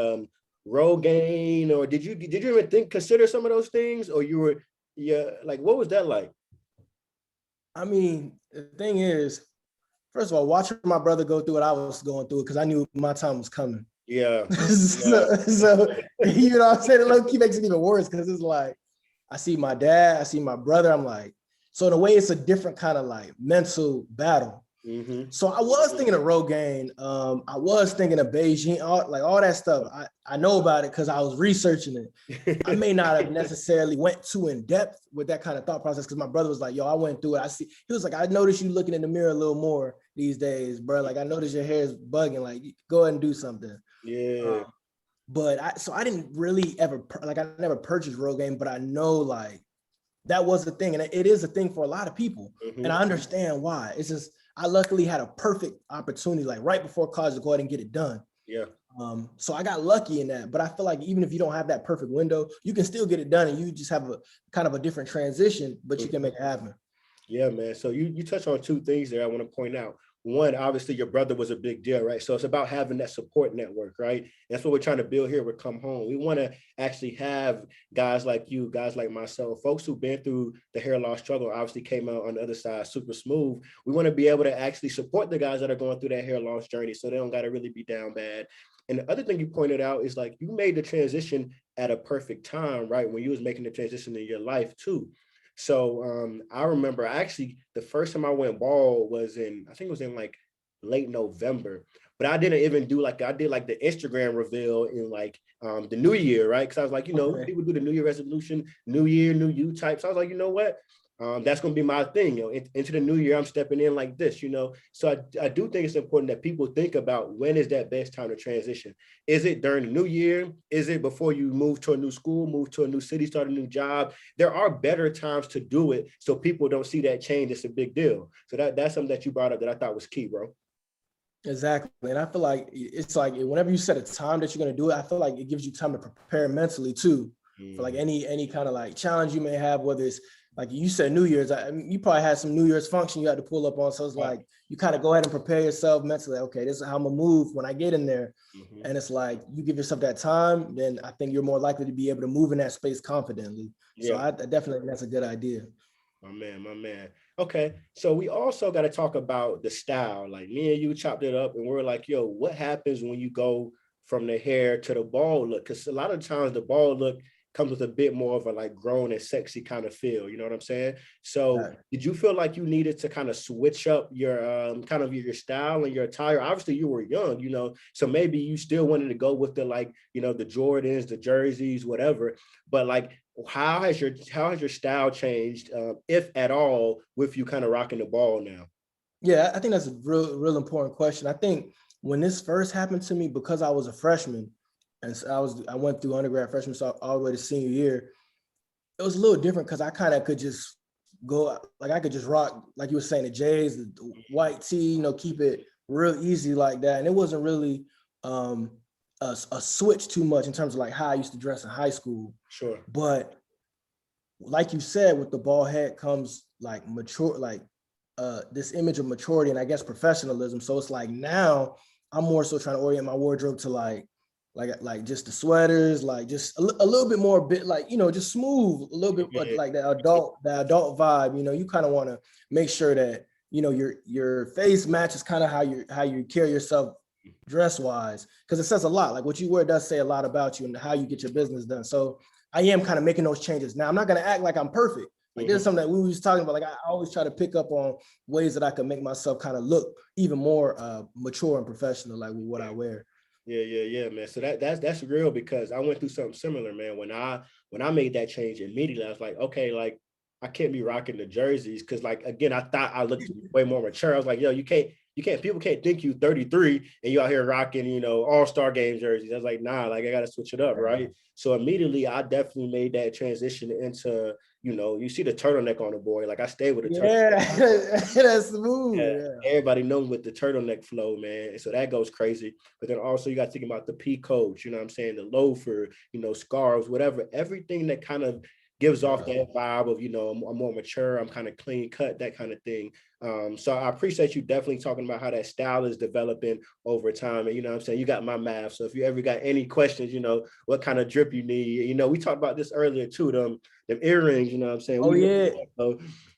[SPEAKER 1] Rogaine, or did you even consider some of those things, or you were like, what was that like?
[SPEAKER 2] I mean, the thing is, first of all, watching my brother go through what I was going through, because I knew my time was coming.
[SPEAKER 1] Yeah.
[SPEAKER 2] so what I'm saying, it low-key makes it even worse, because it's like I see my dad, I see my brother, I'm like, so in a way it's a different kind of like mental battle. Mm-hmm. So I was thinking of Rogaine. I was thinking of Beijing, all that stuff. I know about it because I was researching it. I may not have necessarily went too in depth with that kind of thought process, because my brother was like, yo, I went through it. He was like, I noticed you looking in the mirror a little more these days, bro. Like, I noticed your hair is bugging. Like, go ahead and do something.
[SPEAKER 1] Yeah.
[SPEAKER 2] But I didn't really ever, I never purchased Rogaine, but I know like that was the thing. And it is a thing for a lot of people. Mm-hmm. And I understand why. It's just, I luckily had a perfect opportunity, like right before college, to go ahead and get it done.
[SPEAKER 1] Yeah.
[SPEAKER 2] So I got lucky in that, but I feel like even if you don't have that perfect window, you can still get it done, and you just have a kind of a different transition, but you can make it happen.
[SPEAKER 1] Yeah, man. So you touched on two things there I want to point out. One, obviously your brother was a big deal, right? So it's about having that support network, right? That's what we're trying to build here with Come Home. We want to actually have guys like you, guys like myself, folks who've been through the hair loss struggle, obviously came out on the other side super smooth. We want to be able to actually support the guys that are going through that hair loss journey, so they don't got to really be down bad. And the other thing you pointed out is like, you made the transition at a perfect time, right? When you was making the transition in your life too. So I remember actually the first time I went bald was I think it was in like late November, but I didn't even do I did like the Instagram reveal in like the new year, right? Because I was like, people do the New Year resolution, New Year, New You type. So I was like, you know what? That's going to be my thing, into the new year, I'm stepping in like this, So I do think it's important that people think about, when is that best time to transition? Is it during the new year? Is it before you move to a new school, move to a new city, start a new job? There are better times to do it, so people don't see that change. It's a big deal. So that's something that you brought up that I thought was key, bro.
[SPEAKER 2] Exactly. And I feel like it's like whenever you set a time that you're going to do it, I feel like it gives you time to prepare mentally too, for like any kind of like challenge you may have, whether it's like you said, New Year's. You probably had some New Year's function you had to pull up on. So it's like you kind of go ahead and prepare yourself mentally. Okay, this is how I'm gonna move when I get in there. Mm-hmm. And it's like you give yourself that time, then I think you're more likely to be able to move in that space confidently. Yeah. So I definitely think that's a good idea.
[SPEAKER 1] My man. Okay, so we also got to talk about the style. Like, me and you chopped it up, and we're like, yo, what happens when you go from the hair to the bald look? Because a lot of times the bald look comes with a bit more of a like grown and sexy kind of feel. You know what I'm saying? So did you feel like you needed to kind of switch up your kind of your style and your attire? Obviously you were young, you know, so maybe you still wanted to go with the like, you know, the Jordans, the jerseys, whatever. But like, how has your style changed, if at all, with you kind of rocking the ball now?
[SPEAKER 2] Yeah, I think that's a real important question. I think when this first happened to me, because I was a freshman, and so I went through undergrad, freshman, so all the way to senior year, it was a little different because I kind of could just go, like I could just rock, like you were saying, the J's, the white tee, you know, keep it real easy like that. And it wasn't really a switch too much in terms of like how I used to dress in high school.
[SPEAKER 1] Sure.
[SPEAKER 2] But like you said, with the bald head comes like mature, like this image of maturity and I guess professionalism. So it's like now I'm more so trying to orient my wardrobe to like just the sweaters, like just a little bit more bit like, you know, just smooth, a little bit like the adult vibe. You know, you kind of want to make sure that, you know, your face matches kind of how you carry yourself dress wise, because it says a lot. Like what you wear does say a lot about you and how you get your business done. So I am kind of making those changes. Now I'm not going to act like I'm perfect. Like there's something that we was talking about. Like I always try to pick up on ways that I can make myself kind of look even more mature and professional, like with what I wear.
[SPEAKER 1] Yeah, man. So that's real, because I went through something similar, man. When I made that change immediately, I was like, okay, like I can't be rocking the jerseys, because like again, I thought I looked way more mature. I was like, yo, people can't think you 33 and you out here rocking, you know, all-star game jerseys. I was like, nah, like I gotta switch it up, right? So immediately I definitely made that transition into, you know, you see the turtleneck on the boy. Like I stayed with the turtleneck.
[SPEAKER 2] Yeah, that's smooth.
[SPEAKER 1] Yeah. Everybody knows with the turtleneck flow, man. So that goes crazy. But then also you got to think about the pea coats, you know what I'm saying? The loafer, you know, scarves, whatever, everything that kind of gives off that vibe of, you know, I'm more mature, I'm kind of clean cut, that kind of thing. So I appreciate you definitely talking about how that style is developing over time. And, you know what I'm saying? You got my math. So if you ever got any questions, you know, what kind of drip you need, you know, we talked about this earlier too, them earrings, you know what I'm saying?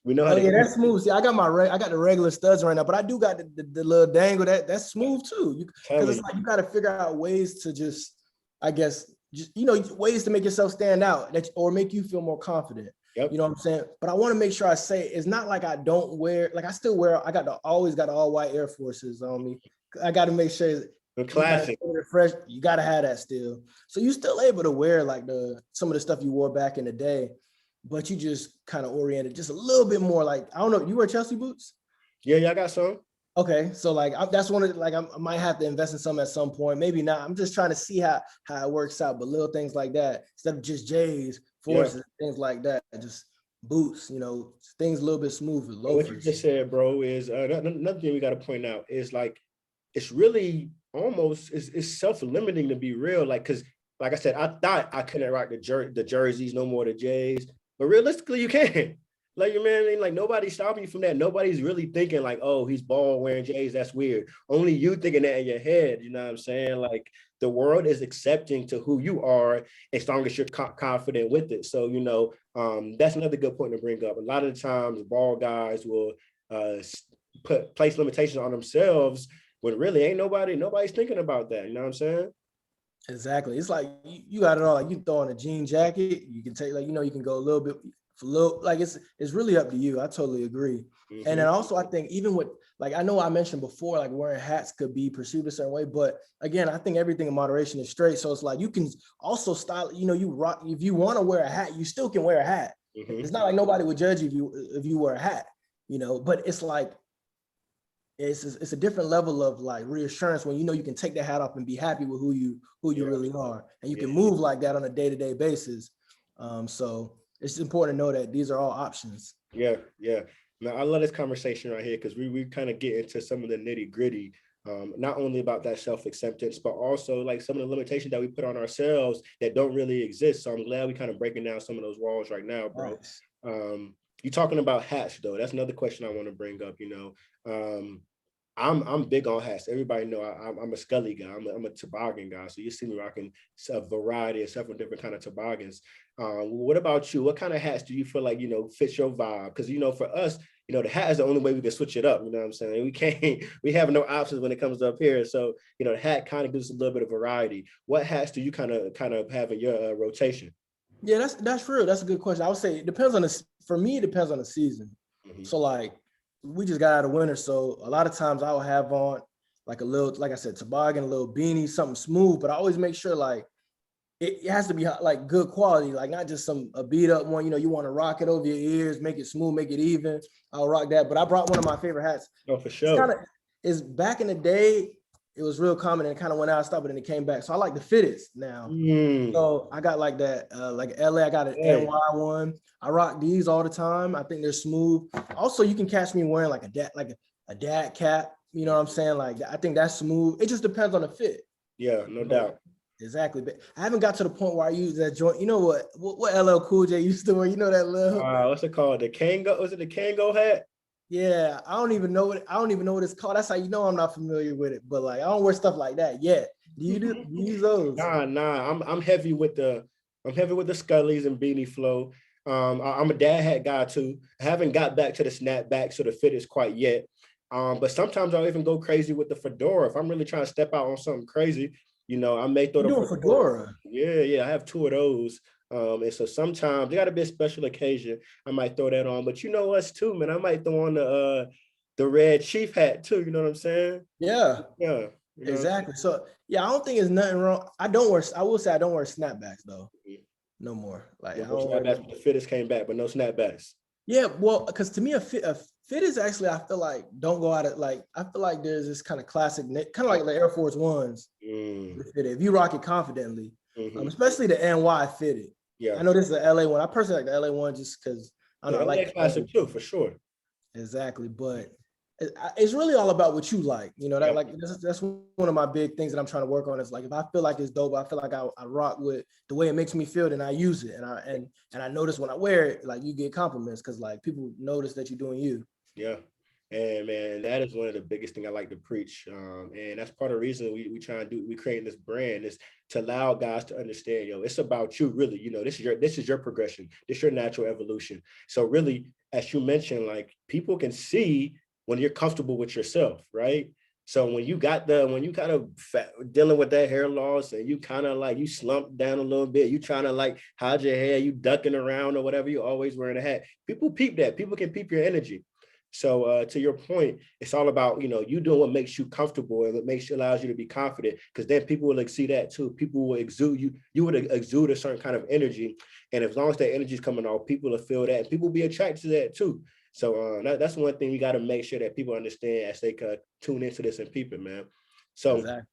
[SPEAKER 1] We know how to
[SPEAKER 2] that's smooth. See, I got the regular studs right now, but I do got the little dangle that's smooth too. Because it's like you got to figure out ways to just, I guess, just, you know, ways to make yourself stand out or make you feel more confident. Yep. You know what I'm saying? But I want to make sure I say it's not like I don't wear, like I still wear, always got the all white Air Forces on me. I got to make sure
[SPEAKER 1] classic.
[SPEAKER 2] Fresh, you got to have that still. So you still able to wear like some of the stuff you wore back in the day, but you just kind of oriented just a little bit more. Like, I don't know, you wear Chelsea boots?
[SPEAKER 1] Yeah, I got some.
[SPEAKER 2] Okay, so like that's one of like I might have to invest in some at some point. Maybe not. I'm just trying to see how it works out. But little things like that, instead of just J's, Forces, things like that, just boots. You know, things a little bit smoother. Loafers.
[SPEAKER 1] What you just said, bro, is another thing we got to point out is like it's really almost it's self-limiting, to be real. Like, because like I said, I thought I couldn't rock the jerseys no more, the J's, but realistically you can. Like, your man, like nobody's stopping you from that. Nobody's really thinking like, oh, he's bald wearing J's. That's weird. Only you thinking that in your head. You know what I'm saying? Like the world is accepting to who you are as long as you're confident with it. So, you know, that's another good point to bring up. A lot of the times, bald guys will place limitations on themselves when really ain't nobody's thinking about that. You know what I'm saying?
[SPEAKER 2] Exactly. It's like you got it all. Like you throw on a jean jacket, you can take like, you know, you can go a little bit. Like it's really up to you. I totally agree. Mm-hmm. And then also I think even with like, I know I mentioned before, like wearing hats could be perceived a certain way, but again, I think everything in moderation is straight. So it's like you can also style, you know, you rock, if you want to wear a hat, you still can wear a hat. Mm-hmm. It's not like nobody would judge you if you wear a hat, you know, but it's like it's a different level of like reassurance when you know you can take that hat off and be happy with who you really are, and you can move like that on a day-to-day basis. So it's important to know that these are all options.
[SPEAKER 1] Yeah. Now, I love this conversation right here because we kind of get into some of the nitty gritty, not only about that self-acceptance, but also like some of the limitations that we put on ourselves that don't really exist. So I'm glad we kind of breaking down some of those walls right now, bro. Nice. You talking about hats though? That's another question I want to bring up. You know, I'm big on hats. Everybody know I'm a Scully guy. I'm a toboggan guy. So you see me rocking a variety of several different kind of toboggans. What about you? What kind of hats do you feel like, you know, fits your vibe? Because, you know, for us, you know, the hat is the only way we can switch it up. You know what I'm saying? We have no options when it comes up here. So, you know, the hat kind of gives us a little bit of variety. What hats do you kind of have in your rotation?
[SPEAKER 2] Yeah, that's real. That's a good question. I would say it depends on for me, it depends on the season.
[SPEAKER 1] Mm-hmm.
[SPEAKER 2] So like we just got out of winter. So a lot of times I will have on like a little, like I said, toboggan, a little beanie, something smooth, but I always make sure like it has to be like good quality, like not just a beat up one. You know, you want to rock it over your ears, make it smooth, make it even. I'll rock that. But I brought one of my favorite hats.
[SPEAKER 1] Oh, for
[SPEAKER 2] It's
[SPEAKER 1] sure.
[SPEAKER 2] kind of is back in the day, it was real common and it kind of went out of style, but then it came back. So I like the fitteds now. So I got like that, like LA, I got an NY one. I rock these all the time. I think they're smooth. Also, you can catch me wearing like a dad cap. You know what I'm saying? Like I think that's smooth. It just depends on the fit.
[SPEAKER 1] Yeah, no doubt.
[SPEAKER 2] Exactly. But I haven't got to the point where I use that joint. You know what LL Cool J used to wear? You know that little
[SPEAKER 1] What's it called? The Kango? Was it the Kango hat?
[SPEAKER 2] Yeah, I don't even know what it's called. That's how you know I'm not familiar with it. But like I don't wear stuff like that yet. Do you use those?
[SPEAKER 1] Nah. I'm heavy with the Scullies and beanie flow. I'm a dad hat guy too. I haven't got back to the snapbacks or the fitteds quite yet. But sometimes I'll even go crazy with the fedora. If I'm really trying to step out on something crazy, you know, I may throw the
[SPEAKER 2] fedora.
[SPEAKER 1] Yeah, I have two of those. And so sometimes there got to be a special occasion. I might throw that on. But you know us too, man. I might throw on the red chief hat too. You know what I'm saying?
[SPEAKER 2] Yeah.
[SPEAKER 1] Yeah.
[SPEAKER 2] You know exactly. So yeah, I don't think there's nothing wrong. I will say I don't wear snapbacks though. No more. Like I don't wear
[SPEAKER 1] snapbacks. The fitteds came back, but no snapbacks.
[SPEAKER 2] Yeah, well, because to me, a fit is actually, I feel like, don't go out of like, I feel like there's this kind of classic, kind of like the Air Force Ones. If you rock it confidently, especially the NY fitted. Yeah, I know this is the LA one. I personally like the LA one just because I don't know, I like
[SPEAKER 1] classic too, for sure.
[SPEAKER 2] Exactly, but it's really all about what you like. You know, that like that's one of my big things that I'm trying to work on. Is like if I feel like it's dope, I feel like I rock with the way it makes me feel, then I use it, and I notice when I wear it, like you get compliments because like people notice that you're doing you.
[SPEAKER 1] Yeah. And man, that is one of the biggest thing I like to preach. And that's part of the reason we try and we create this brand is to allow guys to understand, it's about you really, this is your progression. This is your natural evolution. So really, as you mentioned, like people can see when you're comfortable with yourself, right? So when you kind of dealing with that hair loss and you kind of like, you slump down a little bit, you trying to like hide your hair, you ducking around or whatever, you're always wearing a hat. People peep that. People can peep your energy. So to your point, it's all about, you doing what makes you comfortable and what allows you to be confident, because then people will see that too. People will exude you would exude a certain kind of energy. And as long as that energy is coming off, people will feel that and people will be attracted to that too. So that's one thing we got to make sure that people understand as they tune into this and peep it, man. So exactly.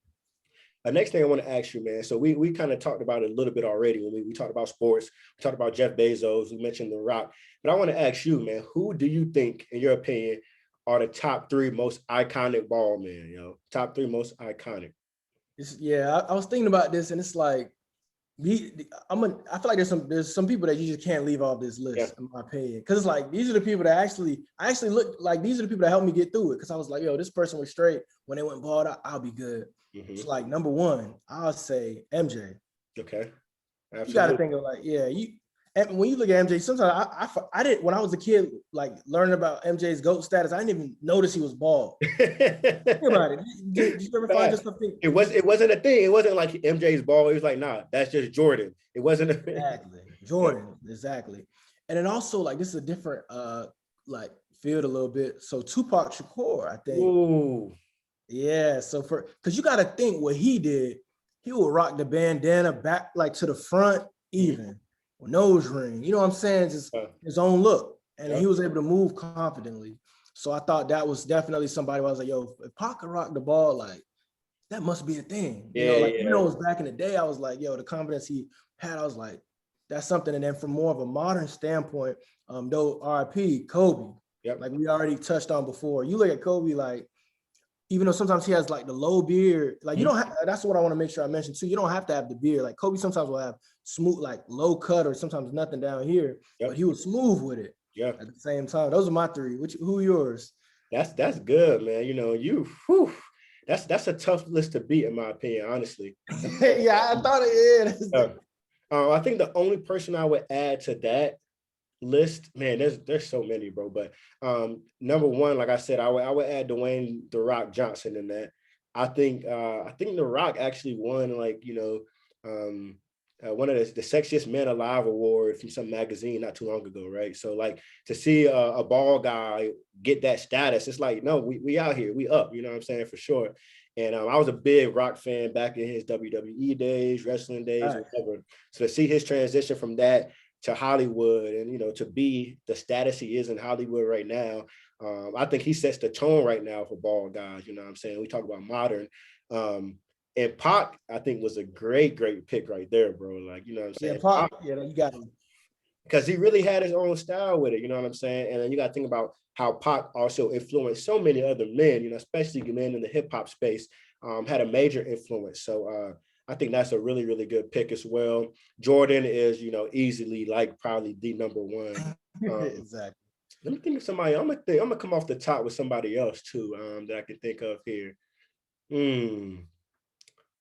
[SPEAKER 1] The next thing I want to ask you, man. So we kind of talked about it a little bit already when we talked about sports. We talked about Jeff Bezos. We mentioned The Rock. But I want to ask you, man, who do you think, in your opinion, are the top three most iconic bald men? Top three most iconic.
[SPEAKER 2] I was thinking about this, and it's like, I feel like there's some people that you just can't leave off this list, in my opinion, because it's like these are the people that I actually look like these are the people that helped me get through it. Because I was like, this person was straight. When they went bald, I'll be good. It's like number one, I'll say MJ. Okay, absolutely. You got to think of like, and when you look at MJ, sometimes I didn't, when I was a kid, like learning about MJ's GOAT status, I didn't even notice he was bald. Think about it. Did you ever find yourself thinking?
[SPEAKER 1] It wasn't a thing. It wasn't like MJ's bald. It was like, nah, that's just Jordan. It wasn't
[SPEAKER 2] exactly Jordan, exactly. And then also like this is a different like field a little bit. So Tupac Shakur, I think. Ooh. Yeah, so because you got to think what he did, he would rock the bandana back like to the front even, with nose ring, you know what I'm saying? Just his own look. And he was able to move confidently. So I thought that was definitely somebody where I was like, if Pac could rock the ball, like that must be a thing. Even though it was back in the day, I was like, the confidence he had, I was like, that's something. And then from more of a modern standpoint, though RIP, Kobe, like we already touched on before. You look at Kobe, like, even though sometimes he has like the low beard, like you don't have, that's what I want to make sure I mention too. You don't have to have the beard. Like Kobe sometimes will have smooth, like low cut or sometimes nothing down here, but he was smooth with it. Yeah. At the same time, those are my three. Who are yours?
[SPEAKER 1] That's good, man. That's a tough list to beat, in my opinion, honestly.
[SPEAKER 2] Yeah, I thought it is.
[SPEAKER 1] I think the only person I would add to that list, man, there's so many, bro. But number one, like I said, I would add Dwayne The Rock Johnson in that. I think The Rock actually won, like, one of the Sexiest Men Alive award from some magazine not too long ago, right? So like to see a bald guy get that status, it's like, no, we out here, we up, you know what I'm saying, for sure. And I was a big Rock fan back in his WWE days, wrestling days, whatever. So to see his transition from that to Hollywood and, you know, to be the status he is in Hollywood right now, I think he sets the tone right now for bald guys, you know what I'm saying? We talk about modern. And Pac, I think, was a great pick right there, bro. Like, you know what I'm saying?
[SPEAKER 2] Yeah, Pac, yeah, you got him.
[SPEAKER 1] Because he really had his own style with it, you know what I'm saying? And then you got to think about how Pac also influenced so many other men, you know, especially men in the hip hop space, had a major influence. So I think that's a really good pick as well. Jordan is, you know, easily like probably the number one.
[SPEAKER 2] Exactly.
[SPEAKER 1] Let me think of somebody. I'm gonna come off the top with somebody else too, that I can think of here.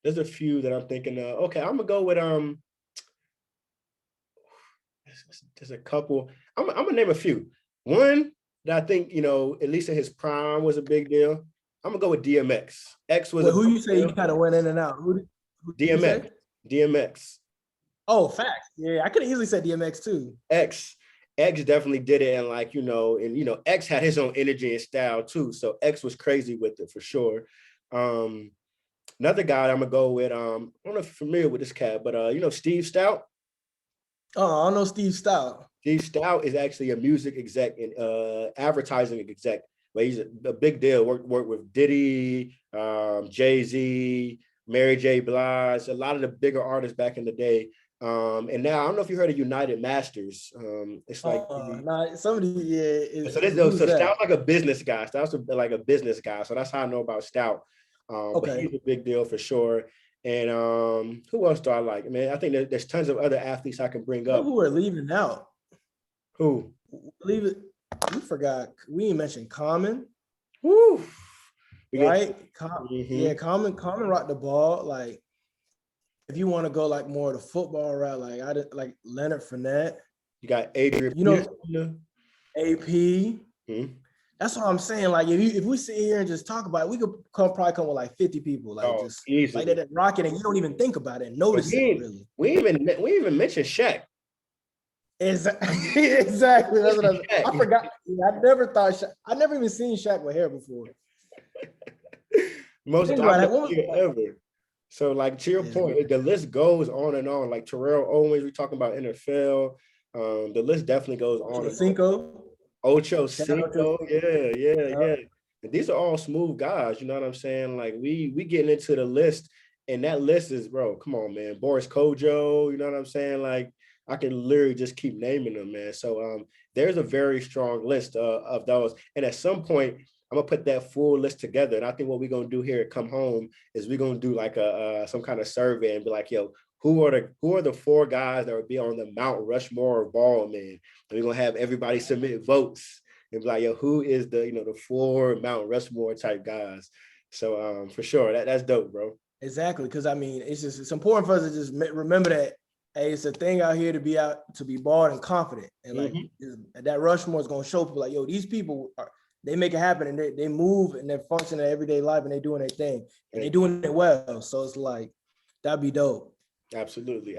[SPEAKER 1] There's a few that I'm thinking of. Okay, I'm gonna go with there's a couple. I'm gonna name a few. One that I think, you know, at least in his prime was a big deal. I'm gonna go with DMX. X was
[SPEAKER 2] who you say you kind of went in and out? Who
[SPEAKER 1] DMX. DMX.
[SPEAKER 2] Oh, facts. Yeah, I could have easily said DMX too.
[SPEAKER 1] X definitely did it, and like, you know, and you know, X had his own energy and style too. So X was crazy with it for sure. Another guy I'm gonna go with, I don't know if you're familiar with this cat, but you know, Steve Stout.
[SPEAKER 2] Oh, I don't know Steve Stout.
[SPEAKER 1] Steve Stout is actually a music exec and advertising exec, but he's a big deal. Worked with Diddy, Jay-Z, Mary J. Blige, a lot of the bigger artists back in the day. And now I don't know if you heard of United Masters. It's like
[SPEAKER 2] somebody, yeah.
[SPEAKER 1] So Stout's like a business guy. Stout's like a business guy. So that's how I know about Stout. But he's a big deal for sure. And who else do I like? Man, I think there's tons of other athletes I can bring up.
[SPEAKER 2] Who are leaving out?
[SPEAKER 1] Who?
[SPEAKER 2] Leave it. We forgot. We didn't mention Common.
[SPEAKER 1] Woo.
[SPEAKER 2] Right? Yeah, Common rocked the ball. Like, if you want to go like more of the football route, like I did, like Leonard Fournette.
[SPEAKER 1] You got Adrian.
[SPEAKER 2] You know, AP. That's what I'm saying. Like, if we sit here and just talk about it, we could probably come with like 50 people, like just easily. Like that rocket, and you don't even think about it and notice it really.
[SPEAKER 1] We even mentioned Shaq.
[SPEAKER 2] Exactly. That's what I forgot. I never thought Shaq. I never even seen Shaq with hair before.
[SPEAKER 1] Most ever. So, like, to your point, the list goes on and on. Like Terrell Owens, we're talking about NFL. The list definitely goes on. Ocho Cinco, yeah. And these are all smooth guys, you know what I'm saying? Like, we getting into the list, and that list is, bro, come on, man. Boris Kojo, you know what I'm saying? Like, I can literally just keep naming them, man. So there's a very strong list of those. And at some point, I'm gonna put that full list together. And I think what we're gonna do here at Come Home is we're gonna do like some kind of survey and be like, yo, who are the four guys that would be on the Mount Rushmore of ball, man? And we're gonna have everybody submit votes and be like, yo, who is the four Mount Rushmore type guys? So for sure, that's dope, bro.
[SPEAKER 2] Exactly, because I mean, it's important for us to just remember that, hey, it's a thing out here to be bald and confident, and like that Rushmore is gonna show people like, yo, these people they make it happen, and they move and they're functioning in everyday life, and they're doing their thing, and they're doing it well. So it's like, that'd be dope.
[SPEAKER 1] Absolutely.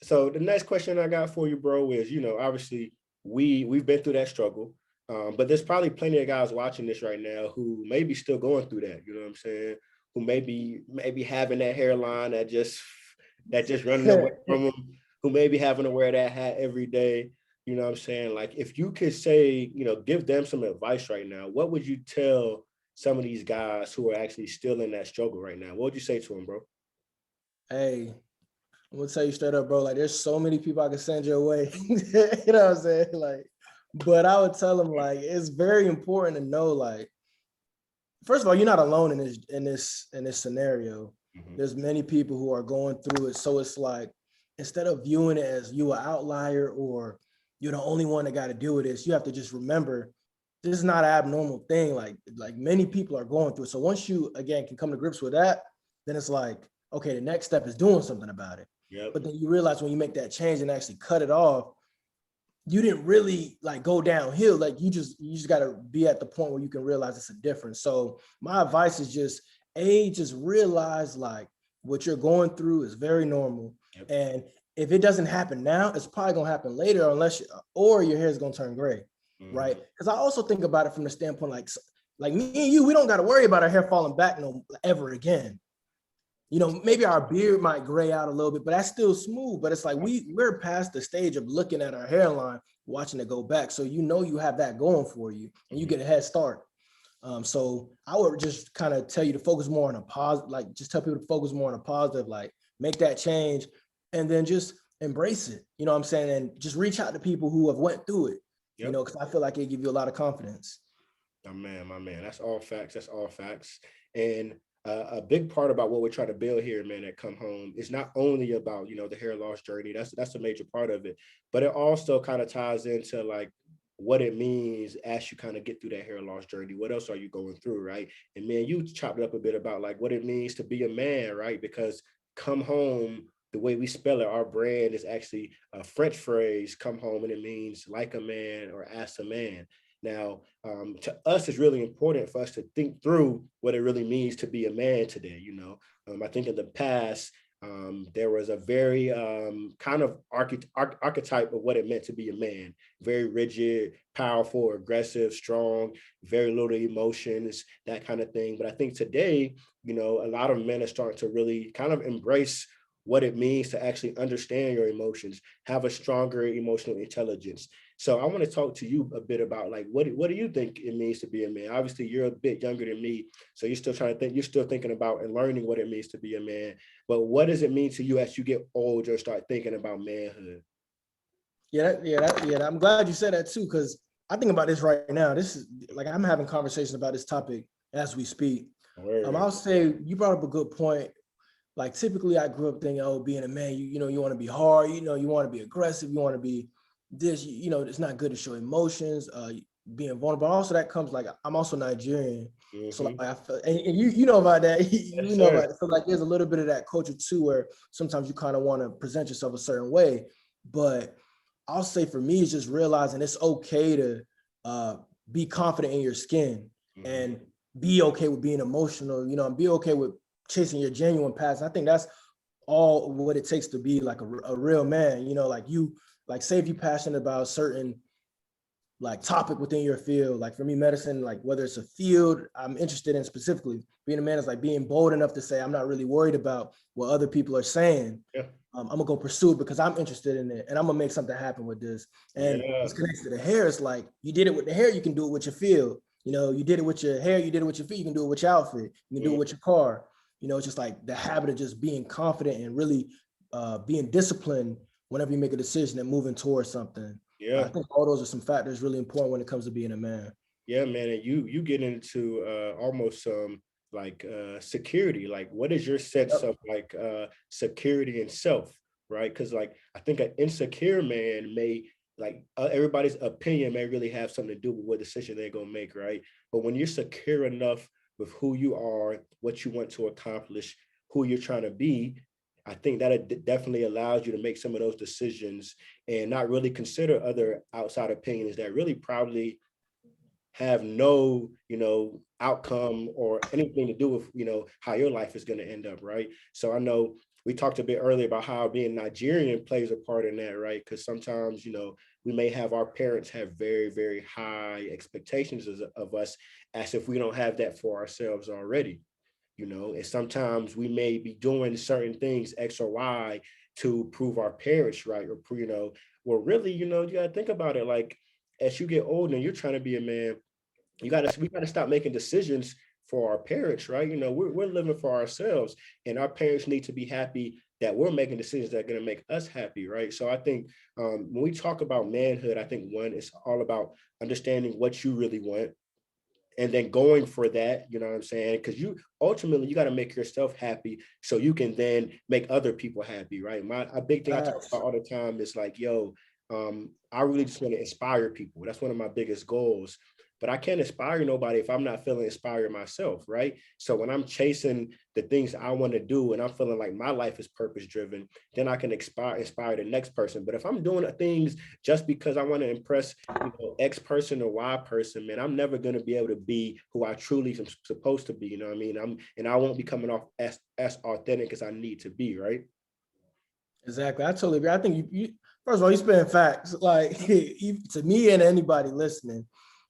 [SPEAKER 1] So the next question I got for you, bro, is, obviously we've been through that struggle, but there's probably plenty of guys watching this right now who may be still going through that. You know what I'm saying? Who may be having that hairline that just running away from them, who may be having to wear that hat every day. You know what I'm saying? Like, if you could say, give them some advice right now, what would you tell some of these guys who are actually still in that struggle right now? What would you say to them, bro?
[SPEAKER 2] Hey, I'm gonna tell you straight up, bro. Like, there's so many people I can send your way. You know what I'm saying? Like, but I would tell them, like, it's very important to know, like, first of all, you're not alone in this scenario. Mm-hmm. There's many people who are going through it. So it's like, instead of viewing it as you an outlier or you're the only one that got to deal with this, you have to just remember this is not an abnormal thing. Like many people are going through it. So once you, again, can come to grips with that, then it's like, okay, the next step is doing something about it.
[SPEAKER 1] Yep.
[SPEAKER 2] But then you realize when you make that change and actually cut it off, you didn't really like go downhill. Like you just got to be at the point where you can realize it's a difference. So my advice is just realize like what you're going through is very normal.
[SPEAKER 1] Yep.
[SPEAKER 2] And if it doesn't happen now, it's probably gonna happen later, or your hair is gonna turn gray, right? Because I also think about it from the standpoint like me and you, we don't got to worry about our hair falling back no ever again. You know, maybe our beard might gray out a little bit, but that's still smooth. But it's like we're past the stage of looking at our hairline, watching it go back. So you know you have that going for you, and you get a head start. So I would just kind of tell you to focus more on a positive, like just tell people to focus more on a positive, like make that change, and then just embrace it. You know what I'm saying? And just reach out to people who have went through it.
[SPEAKER 1] Yep.
[SPEAKER 2] You know, because I feel like it give you a lot of confidence.
[SPEAKER 1] My man. That's all facts. That's all facts. And a big part about what we're trying to build here, man, at Come Home is not only about, the hair loss journey. That's a major part of it, but it also kind of ties into like what it means as you kind of get through that hair loss journey. What else are you going through, right? And man, you chopped it up a bit about like what it means to be a man, right? Because Come Home, the way we spell it, our brand is actually a French phrase, come home, and it means like a man or as a man. Now, to us, it's really important for us to think through what it really means to be a man today. I think in the past, there was a very kind of archetype of what it meant to be a man, very rigid, powerful, aggressive, strong, very little emotions, that kind of thing. But I think today, a lot of men are starting to really kind of embrace what it means to actually understand your emotions, have a stronger emotional intelligence. So I want to talk to you a bit about like what do you think it means to be a man? Obviously, you're a bit younger than me, so you're still trying to think. You're still thinking about and learning what it means to be a man. But what does it mean to you as you get older, start thinking about manhood?
[SPEAKER 2] Yeah. I'm glad you said that too, because I think about this right now. This is like I'm having conversation about this topic as we speak. I'll say you brought up a good point. Like typically I grew up thinking, oh, being a man, you want to be hard, you want to be aggressive, you want to be this, it's not good to show emotions, being vulnerable. Also that comes like, I'm also Nigerian. So like I feel, and you know about that, you know about it. So like there's a little bit of that culture too, where sometimes you kind of want to present yourself a certain way. But I'll say for me, it's just realizing it's okay to be confident in your skin and be okay with being emotional, and be okay with chasing your genuine passion. I think that's all what it takes to be like a real man, like say if you're passionate about a certain like topic within your field. Like for me, medicine, like whether it's a field I'm interested in specifically, being a man is like being bold enough to say, I'm not really worried about what other people are saying.
[SPEAKER 1] Yeah.
[SPEAKER 2] I'm gonna go pursue it because I'm interested in it and I'm gonna make something happen with this. And it's connected to the hair. It's like you did it with the hair, you can do it with your field. You did it with your hair, you did it with your feet, you can do it with your outfit, you can do it with your car. It's just like the habit of just being confident and really being disciplined whenever you make a decision and moving towards something.
[SPEAKER 1] Yeah.
[SPEAKER 2] I think all those are some factors really important when it comes to being a man.
[SPEAKER 1] Yeah, man. And you get into almost like security. Like what is your sense of like security and self, right? Because like I think an insecure man may like everybody's opinion may really have something to do with what decision they're gonna make, right? But when you're secure enough with who you are, what you want to accomplish, who you're trying to be, I think that it definitely allows you to make some of those decisions and not really consider other outside opinions that really probably have no, outcome or anything to do with, how your life is going to end up, right? So I know we talked a bit earlier about how being Nigerian plays a part in that, right? Because sometimes, we may have our parents have very, very high expectations of us as if we don't have that for ourselves already, and sometimes we may be doing certain things, X or Y, to prove our parents right, or, well, really, you got to think about it. Like, as you get older and you're trying to be a man, we got to stop making decisions for our parents, right? We're living for ourselves, and our parents need to be happy that we're making decisions that are going to make us happy, right? So I think when we talk about manhood, I think one, it's all about understanding what you really want and then going for that, you know what I'm saying? Because you ultimately you got to make yourself happy so you can then make other people happy, right? A big thing I talk about all the time is like, yo, I really just want to inspire people. That's one of my biggest goals. But I can't inspire nobody if I'm not feeling inspired myself, right? So when I'm chasing the things I want to do and I'm feeling like my life is purpose driven, then I can inspire the next person. But if I'm doing things just because I want to impress, X person or Y person, man, I'm never going to be able to be who I truly am supposed to be. You know what I mean? I won't be coming off as authentic as I need to be, right?
[SPEAKER 2] Exactly. I totally agree. I think you first of all, you spitting facts, like to me and anybody listening.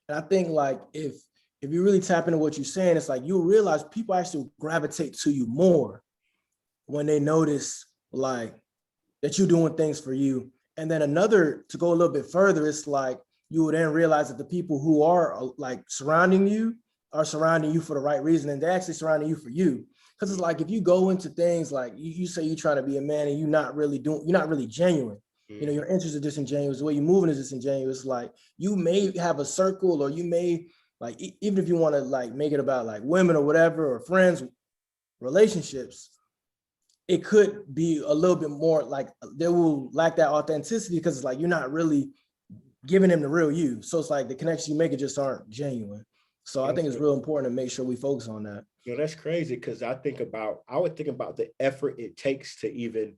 [SPEAKER 2] And I think like if you really tap into what you're saying, it's like you'll realize people actually gravitate to you more when they notice like that you're doing things for you. And then another, to go a little bit further, it's like you will then realize that the people who are like surrounding you are surrounding you for the right reason, and they're actually surrounding you for you. Because it's like if you go into things like you say you're trying to be a man and you're not really genuine. You know, your interests are disingenuous. The way you're moving is disingenuous. Like you may have a circle, or you may like even if you want to like make it about like women or whatever, or friends, relationships, it could be a little bit more like they will lack that authenticity because it's like you're not really giving them the real you. So it's like the connections you make just aren't genuine. So I think it's real important to make sure we focus on that.
[SPEAKER 1] You know, that's crazy because I would think about the effort it takes to even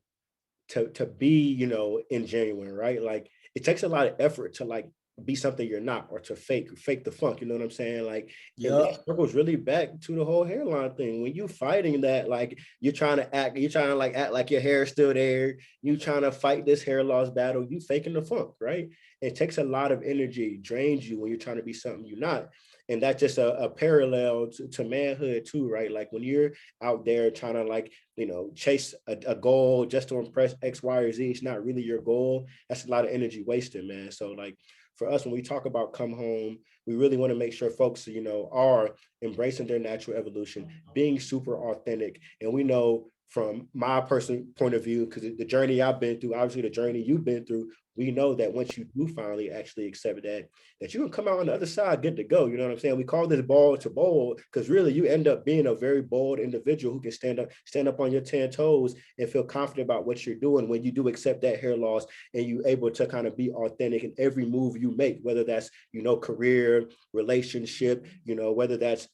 [SPEAKER 1] to be, you know, ingenuine, right? Like it takes a lot of effort to like be something you're not, or to fake the funk, you know what I'm saying? Like, and
[SPEAKER 2] Yeah,
[SPEAKER 1] that circles really back to the whole hairline thing. When you fighting that, like you're trying to like act like your hair is still there, you trying to fight this hair loss battle, you faking the funk, right? It takes a lot of energy, drains you when you're trying to be something you're not. And that's just a parallel to manhood too, right? Like when you're out there trying to like, you know, chase a goal just to impress X, Y, or Z, it's not really your goal. That's a lot of energy wasted, man. So like for us, when we talk about Come Home, we really want to make sure folks, you know, are embracing their natural evolution, being super authentic. And we know from my personal point of view, because the journey I've been through, obviously the journey you've been through, we know that once you do finally actually accept that you can come out on the other side good to go. You know what I'm saying? We call this bald to bold because really you end up being a very bold individual who can stand up on your 10 toes and feel confident about what you're doing when you do accept that hair loss, and you able to kind of be authentic in every move you make, whether that's, you know, career, relationship, you know, whether that's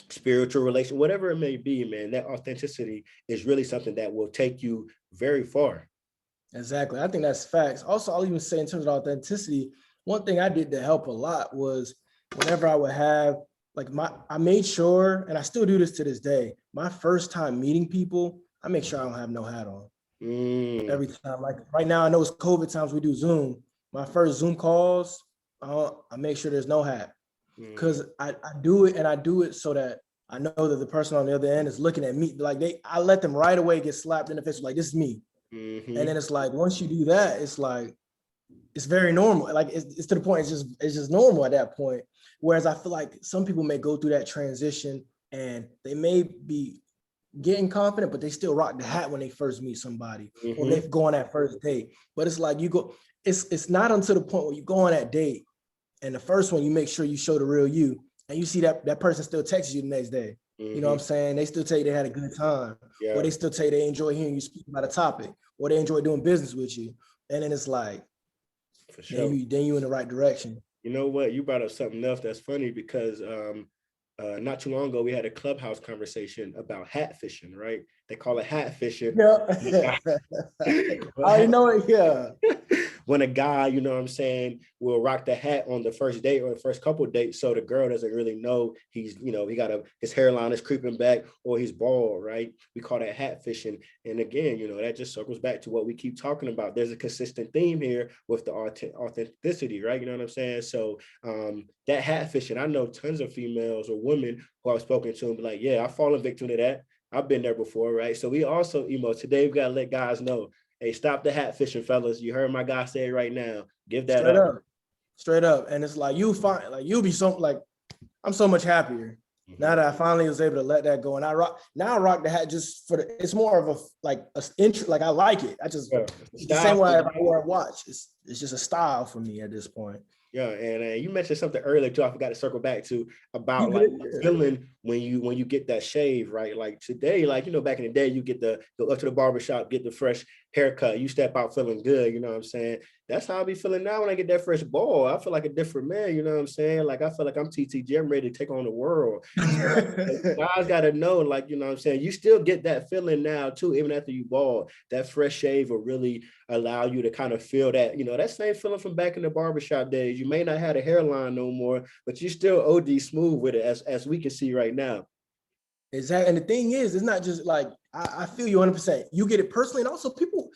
[SPEAKER 1] spiritual relation, whatever it may be, man. That authenticity is really something that will take you very far.
[SPEAKER 2] exactly. I think that's facts. Also, I'll even say in terms of authenticity, one thing I did to help a lot was whenever I would have like I made sure, and I still do this to this day, my first time meeting people, I make sure I don't have no hat on every time. Like right now, I know it's COVID times, we do Zoom. My first Zoom calls, I make sure there's no hat, because I do it, and I do it so that I know that the person on the other end is looking at me. Like I let them right away get slapped in the face, like this is me. And then it's like once you do that, it's like it's very normal. Like it's to the point, it's just normal at that point. Whereas I feel like some people may go through that transition and they may be getting confident, but they still rock the hat when they first meet somebody, or they go on that first date. But it's like it's not until the point where you go on that date and the first one you make sure you show the real you, and you see that person still texts you the next day. You know what I'm saying? They still tell you they had a good time, or they still tell you they enjoy hearing you speak about a topic, or they enjoy doing business with you. And then it's like,
[SPEAKER 1] For sure.
[SPEAKER 2] then you in the right direction.
[SPEAKER 1] You know what? You brought up something else that's funny because not too long ago we had a clubhouse conversation about hat fishing, right? They call it hat fishing.
[SPEAKER 2] Yeah. I know it. Yeah.
[SPEAKER 1] When a guy, you know what I'm saying, will rock the hat on the first date or the first couple of dates, so the girl doesn't really know he's, you know, his hairline is creeping back or he's bald, right? We call that hat fishing. And again, you know, that just circles back to what we keep talking about. There's a consistent theme here with the authenticity, right? You know what I'm saying? So that hat fishing, I know tons of females or women who I've spoken to and be like, yeah, I've fallen victim to that. I've been there before, right? So we also, Imoh, today we gotta let guys know, hey, stop the hat fishing, fellas. You heard my guy say it right now. Give that up.
[SPEAKER 2] Straight up. And it's like you'll be so like, I'm so much happier now that I finally was able to let that go. And I rock the hat just for it's more of like I like it. I just it's the same way if I wear a watch. It's just a style for me at this point.
[SPEAKER 1] Yeah, and you mentioned something earlier too. I forgot to circle back to about like feeling when you get that shave, right? Like today, like, you know, back in the day, you go up to the barbershop, get the fresh haircut, you step out feeling good. You know what I'm saying? That's how I be feeling now when I get that fresh ball. I feel like a different man. You know what I'm saying? Like I feel like I'm TTG. I'm ready to take on the world. So, guys got to know, like, you know what I'm saying? You still get that feeling now too, even after you bald. That fresh shave will really allow you to kind of feel that, you know, that same feeling from back in the barbershop days. You may not have a hairline no more, but you still OD smooth with it, as we can see right now.
[SPEAKER 2] Exactly. And the thing is, it's not just like I feel you 100%. You get it personally, and also people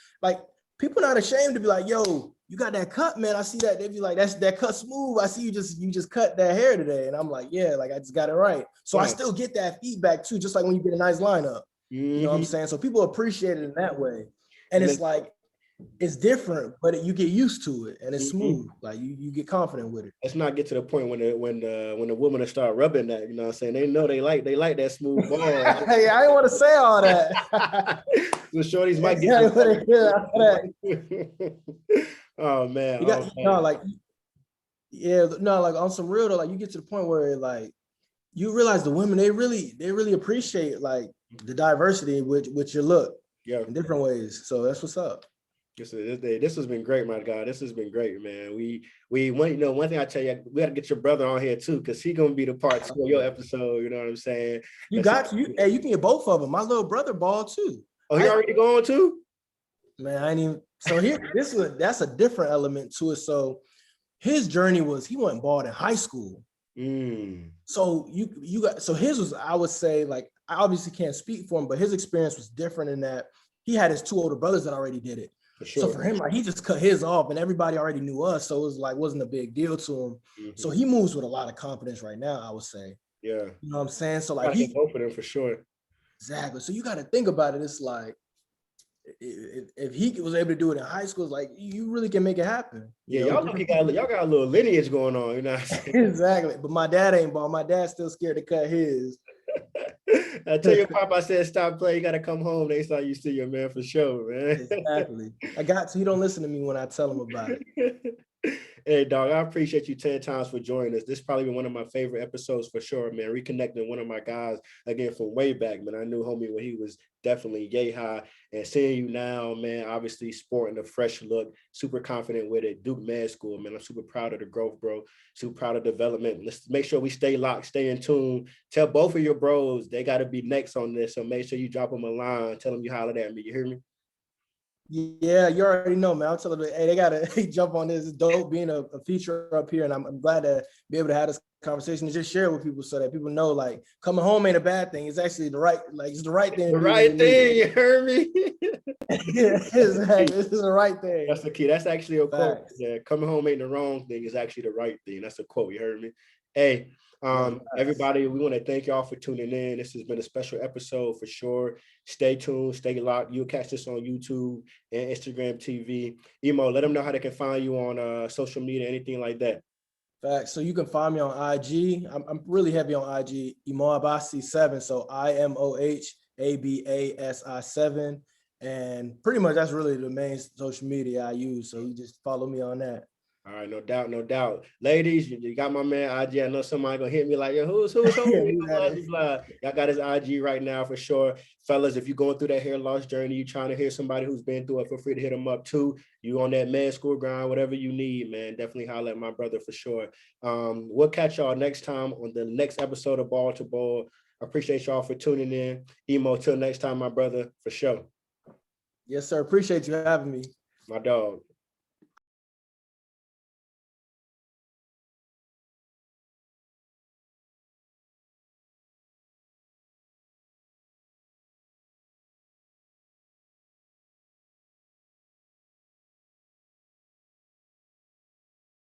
[SPEAKER 2] not ashamed to be like, yo, you got that cut, man. I see that. They be like, that's that cut smooth. I see you just cut that hair today. And I'm like, yeah, like I just got it right. So I still get that feedback too, just like when you get a nice lineup. You know what I'm saying? So people appreciate it in that way. And it's like, it's different, but you get used to it and it's smooth. Like you get confident with it.
[SPEAKER 1] Let's not get to the point when the women start rubbing that, you know what I'm saying? They know they like that smooth ball.
[SPEAKER 2] Hey, I didn't want to say all that.
[SPEAKER 1] The shorties might get oh man.
[SPEAKER 2] You got, like on some real though, like you get to the point where like you realize the women, they really appreciate like the diversity with your look in different ways. So that's what's up.
[SPEAKER 1] This has been great, my God. This has been great, man. One thing I tell you, we got to get your brother on here too, because he's gonna be the part 2 of your episode. You know what I'm saying?
[SPEAKER 2] You can get both of them. My little brother ball too.
[SPEAKER 1] Oh, he already going too?
[SPEAKER 2] Man, I ain't even. So here, that's a different element to it. So his journey was he went bald in high school. So his was, I would say, like, I obviously can't speak for him, but his experience was different in that he had his 2 older brothers that already did it. For sure. So for him, like he just cut his off and everybody already knew us. So it was like, wasn't a big deal to him. So he moves with a lot of confidence right now, I would say. Yeah. You know what I'm saying? So like he
[SPEAKER 1] go for them for sure.
[SPEAKER 2] Exactly. So you got to think about it. It's like, if he was able to do it in high school, it's like you really can make it happen.
[SPEAKER 1] Yeah, y'all got a little lineage going on, you know.
[SPEAKER 2] Exactly. But my dad ain't bald. My dad's still scared to cut his.
[SPEAKER 1] I tell your pop, I said stop playing. You gotta come home. They saw you see your man for sure, man.
[SPEAKER 2] Exactly. He don't listen to me when I tell him about it.
[SPEAKER 1] Hey, dog, I appreciate you 10 times for joining us. This probably been one of my favorite episodes for sure, man. Reconnecting one of my guys again from way back, man. I knew homie when he was definitely yay high, and seeing you now, man, obviously sporting a fresh look, super confident with it. Duke Med School, man. I'm super proud of the growth, bro. Super proud of development. Let's make sure we stay locked, stay in tune. Tell both of your bros they got to be next on this. So make sure you drop them a line. Tell them you hollered at me. You hear me?
[SPEAKER 2] Yeah, you already know, man. I'm telling them, hey, they gotta jump on this. It's dope being a feature up here, and I'm glad to be able to have this conversation and just share it with people so that people know, like, coming home ain't a bad thing. It's actually the right thing.
[SPEAKER 1] The right thing, you heard me?
[SPEAKER 2] Yeah, exactly. This is the right thing.
[SPEAKER 1] That's the key. That's actually a quote. Yeah, coming home ain't the wrong thing. It's actually the right thing. That's a quote. You heard me? Hey, everybody, we want to thank y'all for tuning in. This has been a special episode for sure. Stay tuned, stay locked. You'll catch this on YouTube and Instagram TV. Imoh, let them know how they can find you on social media, anything like that.
[SPEAKER 2] Facts. So you can find me on IG. I'm really heavy on IG. Imoh Abasi 7. So IMOH ABASI 7. And pretty much that's really the main social media I use. So you just follow me on that.
[SPEAKER 1] All right, no doubt. Ladies, you got my man IG. I know somebody gonna hit me like, yo, who's Y'all got his IG right now for sure. Fellas, if you're going through that hair loss journey, you trying to hear somebody who's been through it, feel free to hit him up too. You on that med school grind, whatever you need, man. Definitely holler at my brother for sure. We'll catch y'all next time on the next episode of Ball to Ball. I appreciate y'all for tuning in. Imoh, till next time, my brother, for sure.
[SPEAKER 2] Yes, sir. Appreciate you having me.
[SPEAKER 1] My dog.